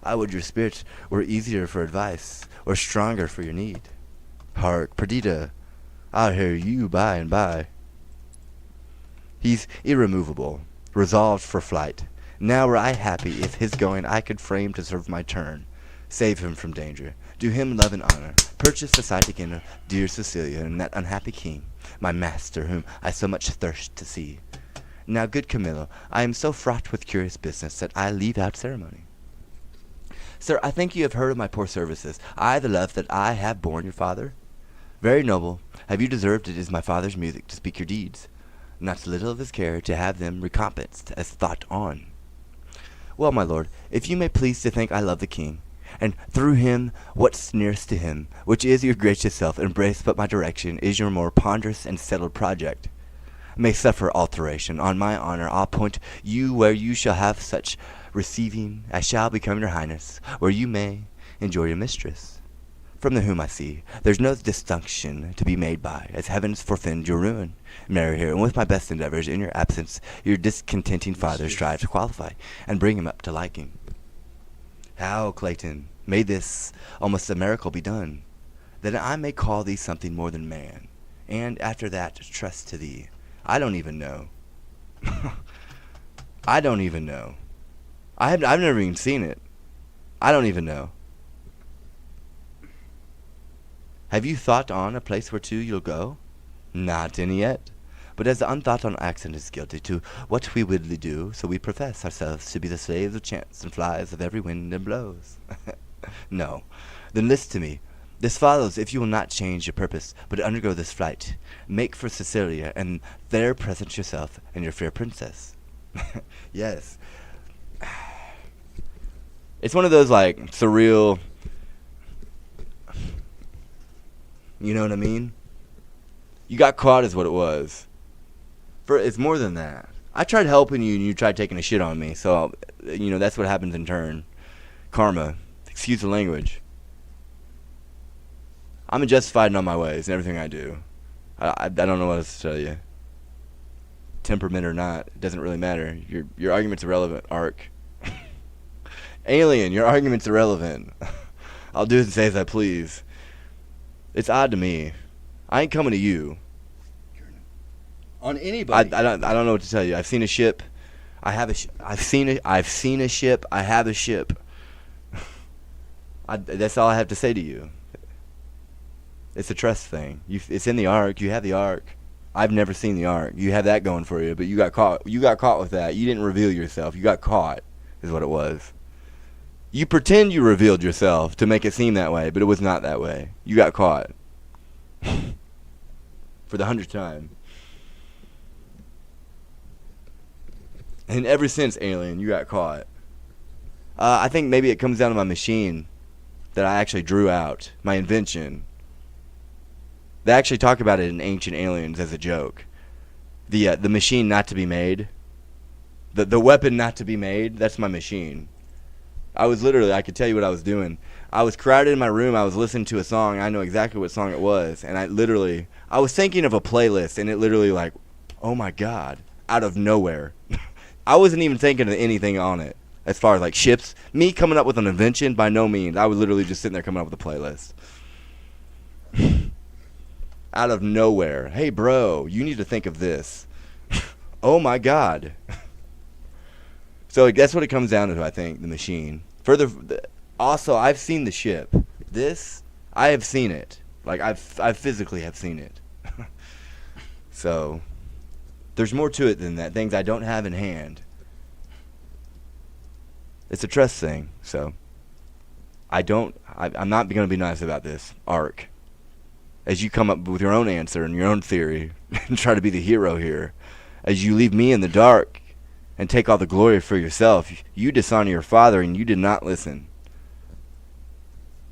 I would your spirit were easier for advice, or stronger for your need. Hark, Perdita, I'll hear you by and by. He's irremovable, resolved for flight. Now were I happy if his going I could frame to serve my turn. Save him from danger, do him love and honor, purchase the sight again of dear Cecilia and that unhappy king, my master, whom I so much thirst to see. Now, good Camillo, I am so fraught with curious business that I leave out ceremony. Sir, I think you have heard of my poor services, I the love that I have borne your father. Very noble, have you deserved it is my father's music to speak your deeds, not little of his care to have them recompensed as thought on. Well, my lord, if you may please to think I love the king, and through him what's nearest to him, which is your gracious self, embrace but my direction is your more ponderous and settled project, may suffer alteration. On my honor I'll point you where you shall have such receiving as shall become your highness, where you may enjoy your mistress. From the whom I see, there's no distinction to be made by, as heavens forfend your ruin. Marry her, and with my best endeavors, in your absence, your discontenting father strive to qualify, and bring him up to liking. How, Clayton, may this almost a miracle be done, that I may call thee something more than man, and after that trust to thee. I don't even know. I don't even know. I've never even seen it. I don't even know. Have you thought on a place where to you'll go? Not any yet. But as the unthought on accent is guilty to what we would do, so we profess ourselves to be the slaves of chance and flies of every wind and blows. No. Then list to me. This follows if you will not change your purpose, but undergo this flight. Make for Sicilia, and there present yourself and your fair princess. Yes. It's one of those, like, surreal... You know what I mean? You got caught is what it was. It's more than that. I tried helping you and you tried taking a shit on me. So, that's what happens in turn. Karma. Excuse the language. I'm justified in all my ways and everything I do. I don't know what else to tell you. Temperament or not, it doesn't really matter. Your argument's irrelevant, Ark. Alien, your argument's irrelevant. I'll do and say as I please. It's odd to me. I ain't coming to you. On anybody. I don't know what to tell you. I've seen a ship. I have a I've seen a ship. I have a ship. That's all I have to say to you. It's a trust thing. It's in the Ark. You have the Ark. I've never seen the Ark. You have that going for you, but you got caught. You got caught with that. You didn't reveal yourself. You got caught, is what it was. You pretend you revealed yourself to make it seem that way, but it was not that way. You got caught. For the 100th time. And ever since, Alien, you got caught. I think maybe it comes down to my machine that I actually drew out. My invention. They actually talk about it in Ancient Aliens as a joke. The machine not to be made. The weapon not to be made, that's my machine. I could tell you what I was doing. I was crowded in my room. I was listening to a song. I know exactly what song it was. And I was thinking of a playlist, and it literally like, oh my God, out of nowhere. I wasn't even thinking of anything on it. As far as like ships, me coming up with an invention, by no means. I was literally just sitting there coming up with a playlist. Out of nowhere. Hey bro, you need to think of this. Oh my God. So that's what it comes down to, I think, the machine. Also, I've seen the ship. This, I have seen it. Like, I physically have seen it. So, there's more to it than that. Things I don't have in hand. It's a trust thing, so. I'm not going to be nice about this, Ark. As you come up with your own answer and your own theory, and try to be the hero here. As you leave me in the dark, and take all the glory for yourself. You dishonor your father, and you did not listen.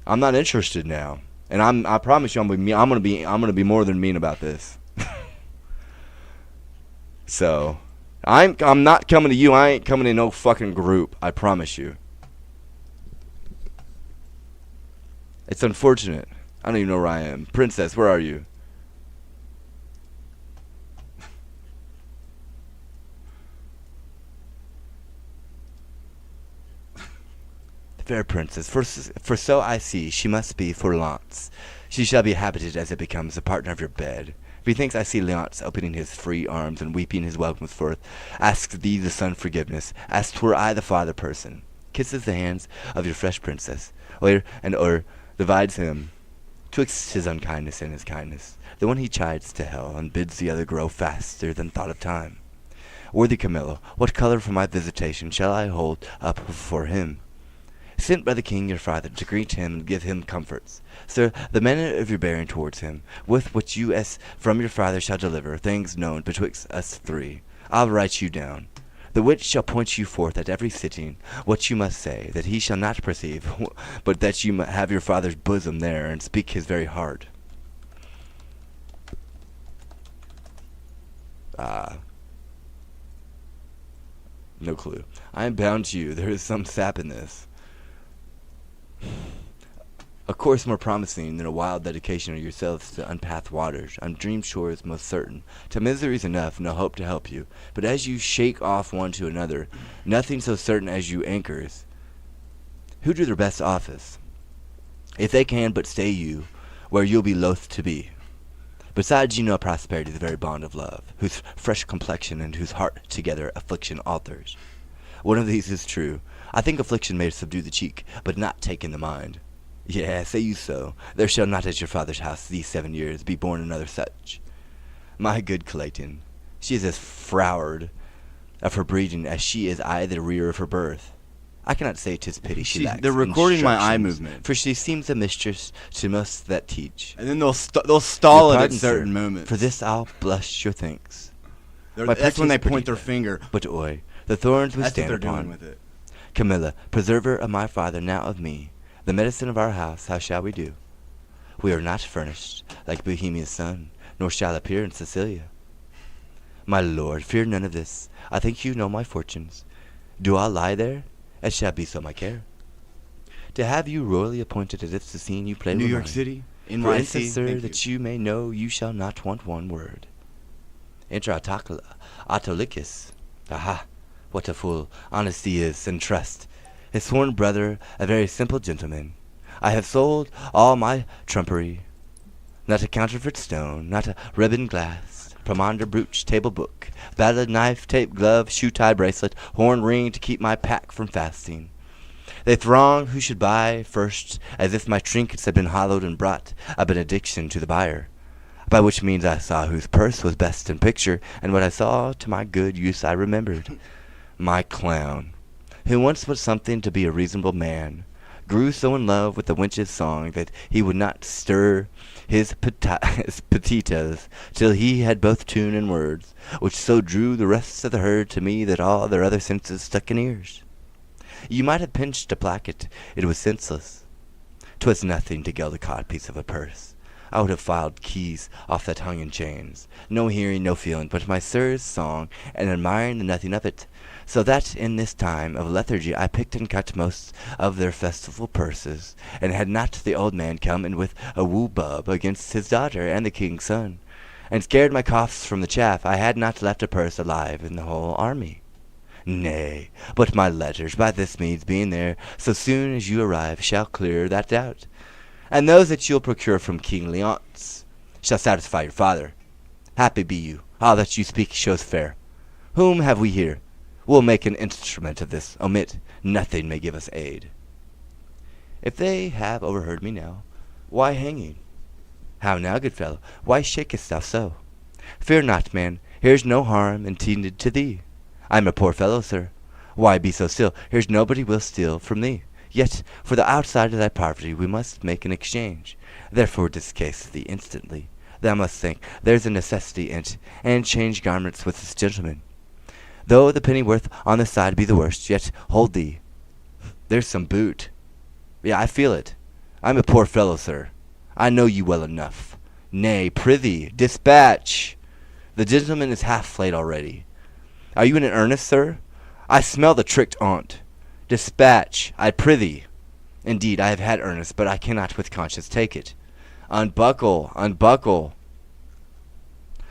I'm not interested now, and I promise you, I'm gonna be more than mean about this. So, I'm not coming to you. I ain't coming to no fucking group. I promise you. It's unfortunate. I don't even know where I am. Princess, where are you? Fair princess, for so I see, she must be for Launce. She shall be habited as it becomes, the partner of your bed. Methinks I see Leonce opening his free arms and weeping his welcomes forth. Asks thee the son forgiveness, as 'twere I the father person. Kisses the hands of your fresh princess, or divides him twixt his unkindness and his kindness. The one he chides to hell, and bids the other grow faster than thought of time. Worthy Camillo, what colour for my visitation shall I hold up for him? Sent by the king your father to greet him and give him comforts. Sir, the manner of your bearing towards him, with which you as from your father shall deliver things known betwixt us three, I'll write you down. The which shall point you forth at every sitting what you must say, that he shall not perceive, but that you have your father's bosom there, and speak his very heart. No clue. I am bound to you. There is some sap in this. A course more promising than a wild dedication of yourselves to unpathed waters, on dream shores most certain. To miseries enough, no hope to help you. But as you shake off one to another, nothing so certain as you anchors. Who do their best office? If they can but stay you, where you'll be loath to be. Besides, you know prosperity is the very bond of love, whose fresh complexion and whose heart together affliction alters. One of these is true. I think affliction may subdue the cheek, but not take in the mind. Yea, say you so. There shall not at your father's house these 7 years be born another such. My good Clayton, she is as froward of her breeding as she is I the rear of her birth. I cannot say 'tis pity she lacks They're recording my eye instructions, movement. for she seems a mistress to most that teach. And then they'll stall Your it at pardon, certain sir. moments. For this I'll blush your thanks. That's when they point their finger. But oi, the thorns we That's what stand they're upon. doing with it. Camilla, preserver of my father, now of me, the medicine of our house, how shall we do? We are not furnished like Bohemia's son, nor shall appear in Sicilia. My lord, fear none of this. I think you know my fortunes. Do I lie there? It shall be so my care. To have you royally appointed as if the scene you play New were York mine. City, For NYC. instance, sir, Thank that you may know you shall not want one word. Enter Autolycus. Aha, what a fool honesty is, and trust. His sworn brother, a very simple gentleman. I have sold all my trumpery. Not a counterfeit stone, not a ribbon glass, pomander brooch, table book, battered knife, tape glove, shoe tie bracelet, horn ring to keep my pack from fasting. They throng who should buy first, as if my trinkets had been hollowed and brought a benediction to the buyer. By which means I saw whose purse was best in picture, and what I saw to my good use I remembered. My clown, who once was something to be a reasonable man, grew so in love with the wench's song that he would not stir his petitas till he had both tune and words, which so drew the rest of the herd to me that all their other senses stuck in ears. You might have pinched a placket, it was senseless. 'Twas nothing to gild a codpiece of a purse. I would have filed keys off that hung in chains. No hearing, no feeling, but my sir's song, and admiring the nothing of it. So that in this time of lethargy I picked and cut most of their festival purses, and had not the old man come in with a woo-bub against his daughter and the king's son, and scared my coughs from the chaff, I had not left a purse alive in the whole army. Nay, but my letters, by this means being there, so soon as you arrive, shall clear that doubt. And those that you'll procure from King Leonce shall satisfy your father. Happy be you. All that you speak shows fair. Whom have we here? We'll make an instrument of this. Omit nothing may give us aid. If they have overheard me now, why hanging? How now, good fellow? Why shakest thou so? Fear not, man. Here's no harm intended to thee. I'm a poor fellow, sir. Why be so still? Here's nobody will steal from thee. Yet, for the outside of thy poverty, we must make an exchange. Therefore discase thee instantly. Thou must think there's a necessity in't, and change garments with this gentleman. Though the pennyworth on the side be the worst, yet hold thee. There's some boot. Yeah, I feel it. I'm a poor fellow, sir. I know you well enough. Nay, prithee, dispatch. The gentleman is half flayed already. Are you in earnest, sir? I smell the tricked aunt. Dispatch, I prithee. Indeed, I have had earnest, but I cannot with conscience take it. Unbuckle, unbuckle.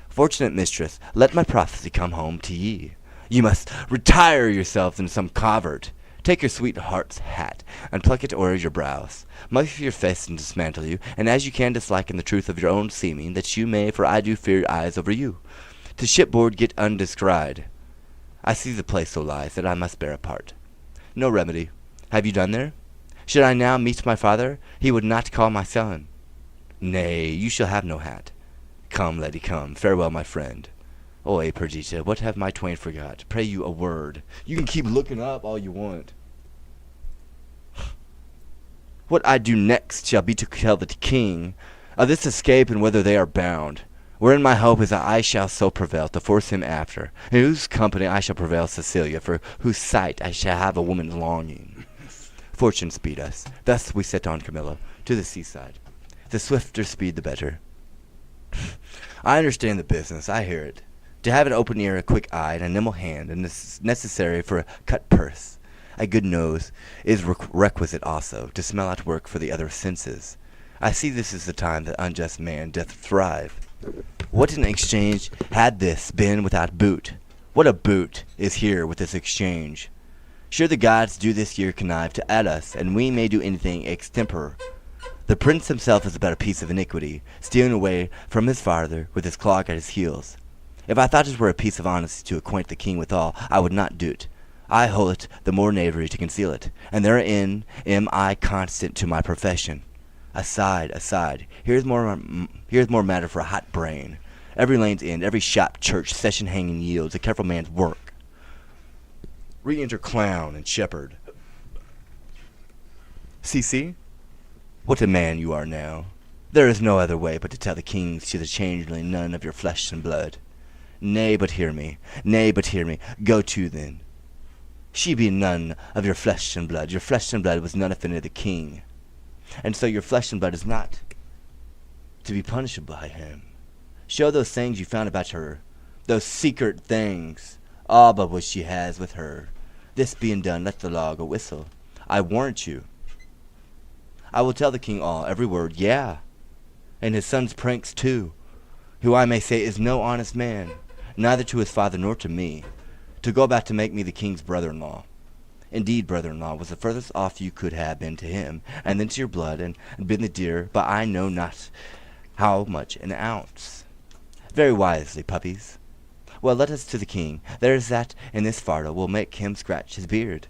Fortunate mistress, let my prophecy come home to ye. You must retire yourselves in some covert. Take your sweetheart's hat, and pluck it o'er your brows. Muff your face and dismantle you, and as you can dislike in the truth of your own seeming, that you may, for I do fear eyes over you. To shipboard get undescried. I see the place so lies, that I must bear a part. No remedy. Have you done there? Should I now meet my father, he would not call my son. Nay, you shall have no hat. Come, lady, come. Farewell, my friend. Oi, Perdita, what have my twain forgot? Pray you a word. You can keep looking up all you want. What I do next shall be to tell the king of this escape and whither they are bound. Wherein my hope is that I shall so prevail to force him after, in whose company I shall prevail Cecilia, for whose sight I shall have a woman's longing. Fortune speed us. Thus we set on, Camillo, to the seaside. The swifter speed the better. I understand the business, I hear it. To have an open ear, a quick eye, and a nimble hand, and is necessary for a cut purse. A good nose is requisite also, to smell out work for the other senses. I see this is the time that unjust man doth thrive. What an exchange had this been without boot? What a boot is here with this exchange? Sure the gods do this year connive to add us, and we may do anything extempore. The prince himself is but a piece of iniquity, stealing away from his father with his clog at his heels. If I thought it were a piece of honesty to acquaint the king withal, I would not do't. I hold it the more knavery to conceal it, and therein am I constant to my profession. Aside, aside, here's more matter for a hot brain. Every lane's end, every shop, church, session hanging yields a careful man's work. Re-enter clown and shepherd. See, what a man you are now. There is no other way but to tell the king she is a changeling, none of your flesh and blood. Nay, but hear me. Go to, then. She be none of your flesh and blood. Your flesh and blood was none offended the king. And so your flesh and blood is not to be punished by him. Show those things you found about her, those secret things, all but what she has with her. This being done, let the law go whistle. I warrant you. I will tell the king all, every word, yeah, and his son's pranks too, who I may say is no honest man, neither to his father nor to me, to go about to make me the king's brother-in-law. Indeed, brother-in-law was the furthest off you could have been to him, and then to your blood, and been the dear, but I know not how much an ounce. Very wisely, puppies. Well, let us to the king. There is that in this fardo will make him scratch his beard.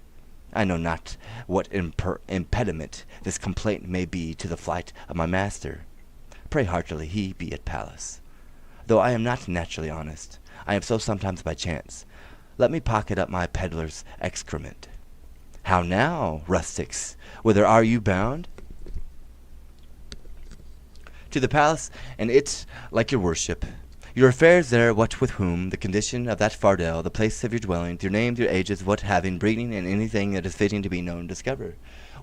I know not what impediment this complaint may be to the flight of my master. Pray heartily he be at palace. Though I am not naturally honest, I am so sometimes by chance. Let me pocket up my peddler's excrement. How now, rustics? Whither are you bound? To the palace, and it, like your worship. Your affairs there, what with whom, the condition of that fardel, the place of your dwelling, your names, your ages, what having, breeding, and anything that is fitting to be known, discover.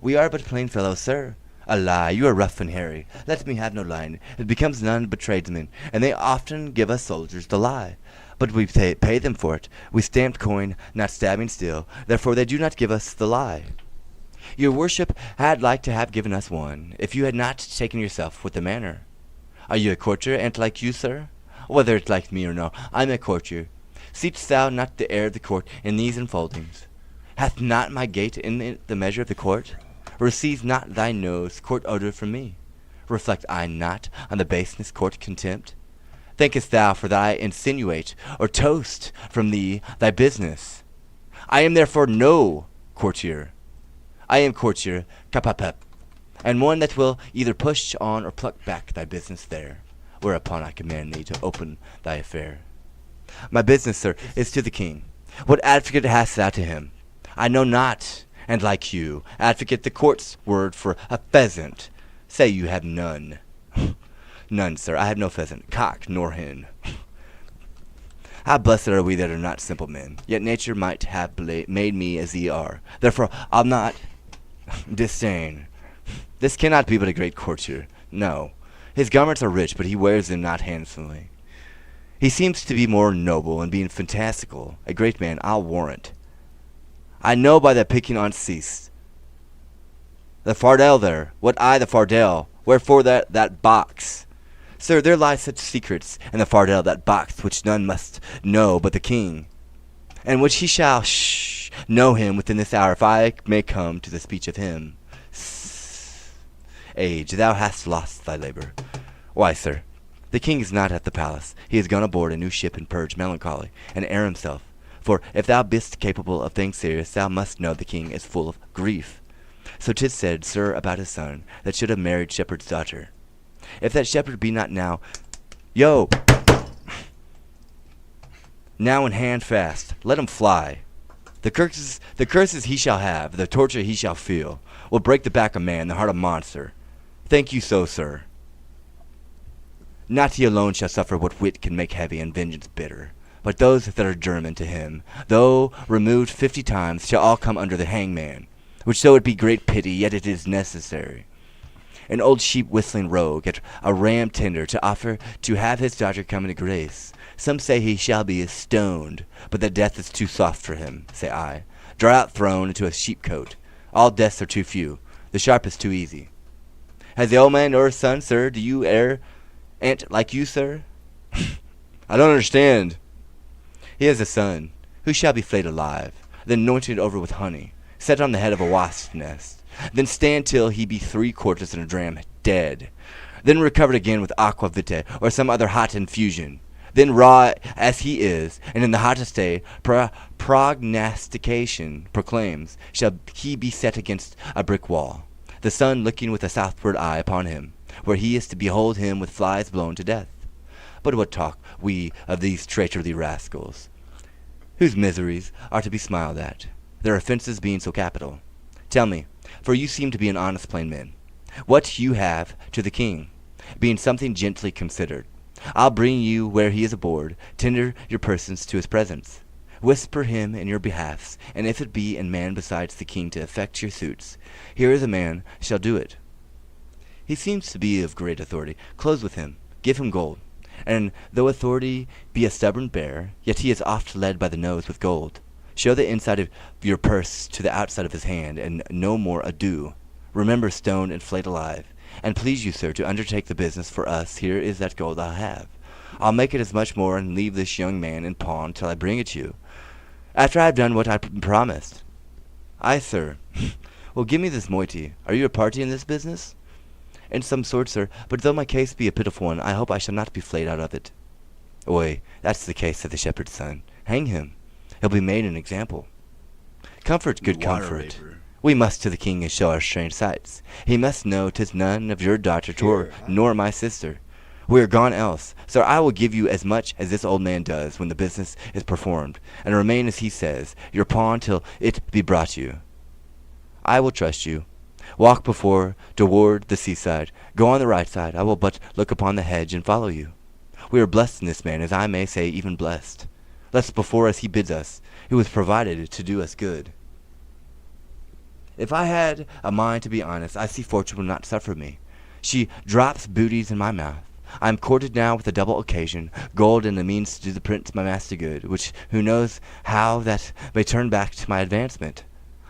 We are but plain fellows, sir. A lie, you are rough and hairy. Let me have no lying. It becomes none but tradesmen, and they often give us soldiers the lie. But we pay them for it. We stamped coin, not stabbing still, therefore they do not give us the lie. Your worship had like to have given us one, if you had not taken yourself with the manner. Are you a courtier, and like you, sir? Whether it like me or no, I'm a courtier. Seest thou not the air of the court in these enfoldings? Hath not my gait in it the measure of the court? Receives not thy nose court odor from me? Reflect I not on the baseness court contempt? Thinkest thou for thy insinuate or toast from thee thy business? I am therefore no courtier. I am courtier capapep, and one that will either push on or pluck back thy business there. Whereupon I command thee to open thy affair. My business, sir, is to the king. What advocate hast thou to him? I know not, and like you, advocate the court's word for a pheasant. Say you have none. None, sir, I have no pheasant, cock, nor hen. How blessed are we that are not simple men, yet nature might have made me as ye are. Therefore I'll not disdain. This cannot be but a great courtier. No. His garments are rich, but he wears them not handsomely. He seems to be more noble and being fantastical, a great man, I'll warrant. I know by the picking on cease. The fardel there, what I the fardel, wherefore that box? Sir, there lie such secrets in the fardel, that box, which none must know but the king, and which he shall know him within this hour, if I may come to the speech of him. Age, thou hast lost thy labour. Why, sir, the king is not at the palace. He is gone aboard a new ship and purge melancholy, and air himself. For if thou bist capable of things serious, thou must know the king is full of grief. So 'tis said, sir, about his son, that should have married shepherd's daughter. If that shepherd be not now, now in hand fast, let him fly. The curses he shall have, the torture he shall feel, will break the back of man, the heart of monster. Thank you so, sir. Not he alone shall suffer what wit can make heavy and vengeance bitter, but those that are German to him, though removed 50 times, shall all come under the hangman, which though it be great pity, yet it is necessary. An old sheep-whistling rogue at a ram tender to offer to have his daughter come into grace. Some say he shall be stoned, but that death is too soft for him, say I. Draw out thrown into a sheepcote. All deaths are too few. The sharp is too easy. Has the old man or his son, sir? Do you aunt like you, sir? I don't understand. He has a son, who shall be flayed alive, then anointed over with honey, set on the head of a wasp's nest, then stand till he be 3 quarters in a dram dead, then recovered again with aqua vitae or some other hot infusion, then raw as he is, and in the hottest day prognostication proclaims, shall he be set against a brick wall, the sun looking with a southward eye upon him, where he is to behold him with flies blown to death. But what talk we of these traitorly rascals, whose miseries are to be smiled at, their offences being so capital? Tell me, for you seem to be an honest plain man, what you have to the king, being something gently considered. I'll bring you where he is aboard, tender your persons to his presence, whisper him in your behalfs, and if it be in man besides the king to effect your suits, here is a man shall do it. He seems to be of great authority. Close with him, give him gold, and though authority be a stubborn bear, yet he is oft led by the nose with gold. Show the inside of your purse to the outside of his hand, and no more ado. Remember, stoned and flayed alive. And please you, sir, to undertake the business for us, here is that gold I'll have. I'll make it as much more, and leave this young man in pawn till I bring it you, after I have done what I promised. Aye, sir. Well, give me this moiety. Are you a party in this business? In some sort, sir, but though my case be a pitiful one, I hope I shall not be flayed out of it. Oi, that's the case, said the shepherd's son. Hang him. He'll be made an example. Comfort, good comfort. We must to the king and show our strange sights. He must know 'tis none of your daughter nor my sister. We are gone else. Sir, I will give you as much as this old man does when the business is performed, and remain as he says, your pawn till it be brought you. I will trust you. Walk before toward the seaside. Go on the right side. I will but look upon the hedge and follow you. We are blessed in this man, as I may say even blessed. Lest before us he bids us, who was provided to do us good. If I had a mind to be honest, I see fortune will not suffer me. She drops booties in my mouth. I am courted now with a double occasion, gold and the means to do the prince my master good, which who knows how that may turn back to my advancement.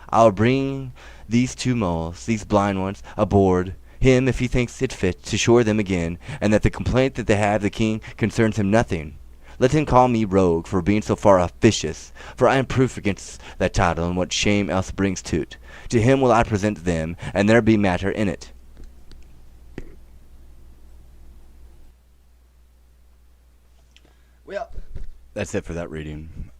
I will bring these 2 moles, these blind ones, aboard him if he thinks it fit to shore them again, and that the complaint that they have the king concerns him nothing. Let him call me rogue for being so far officious, for I am proof against that title, and what shame else brings to't. To him will I present them, and there be matter in it. Well, that's it for that reading.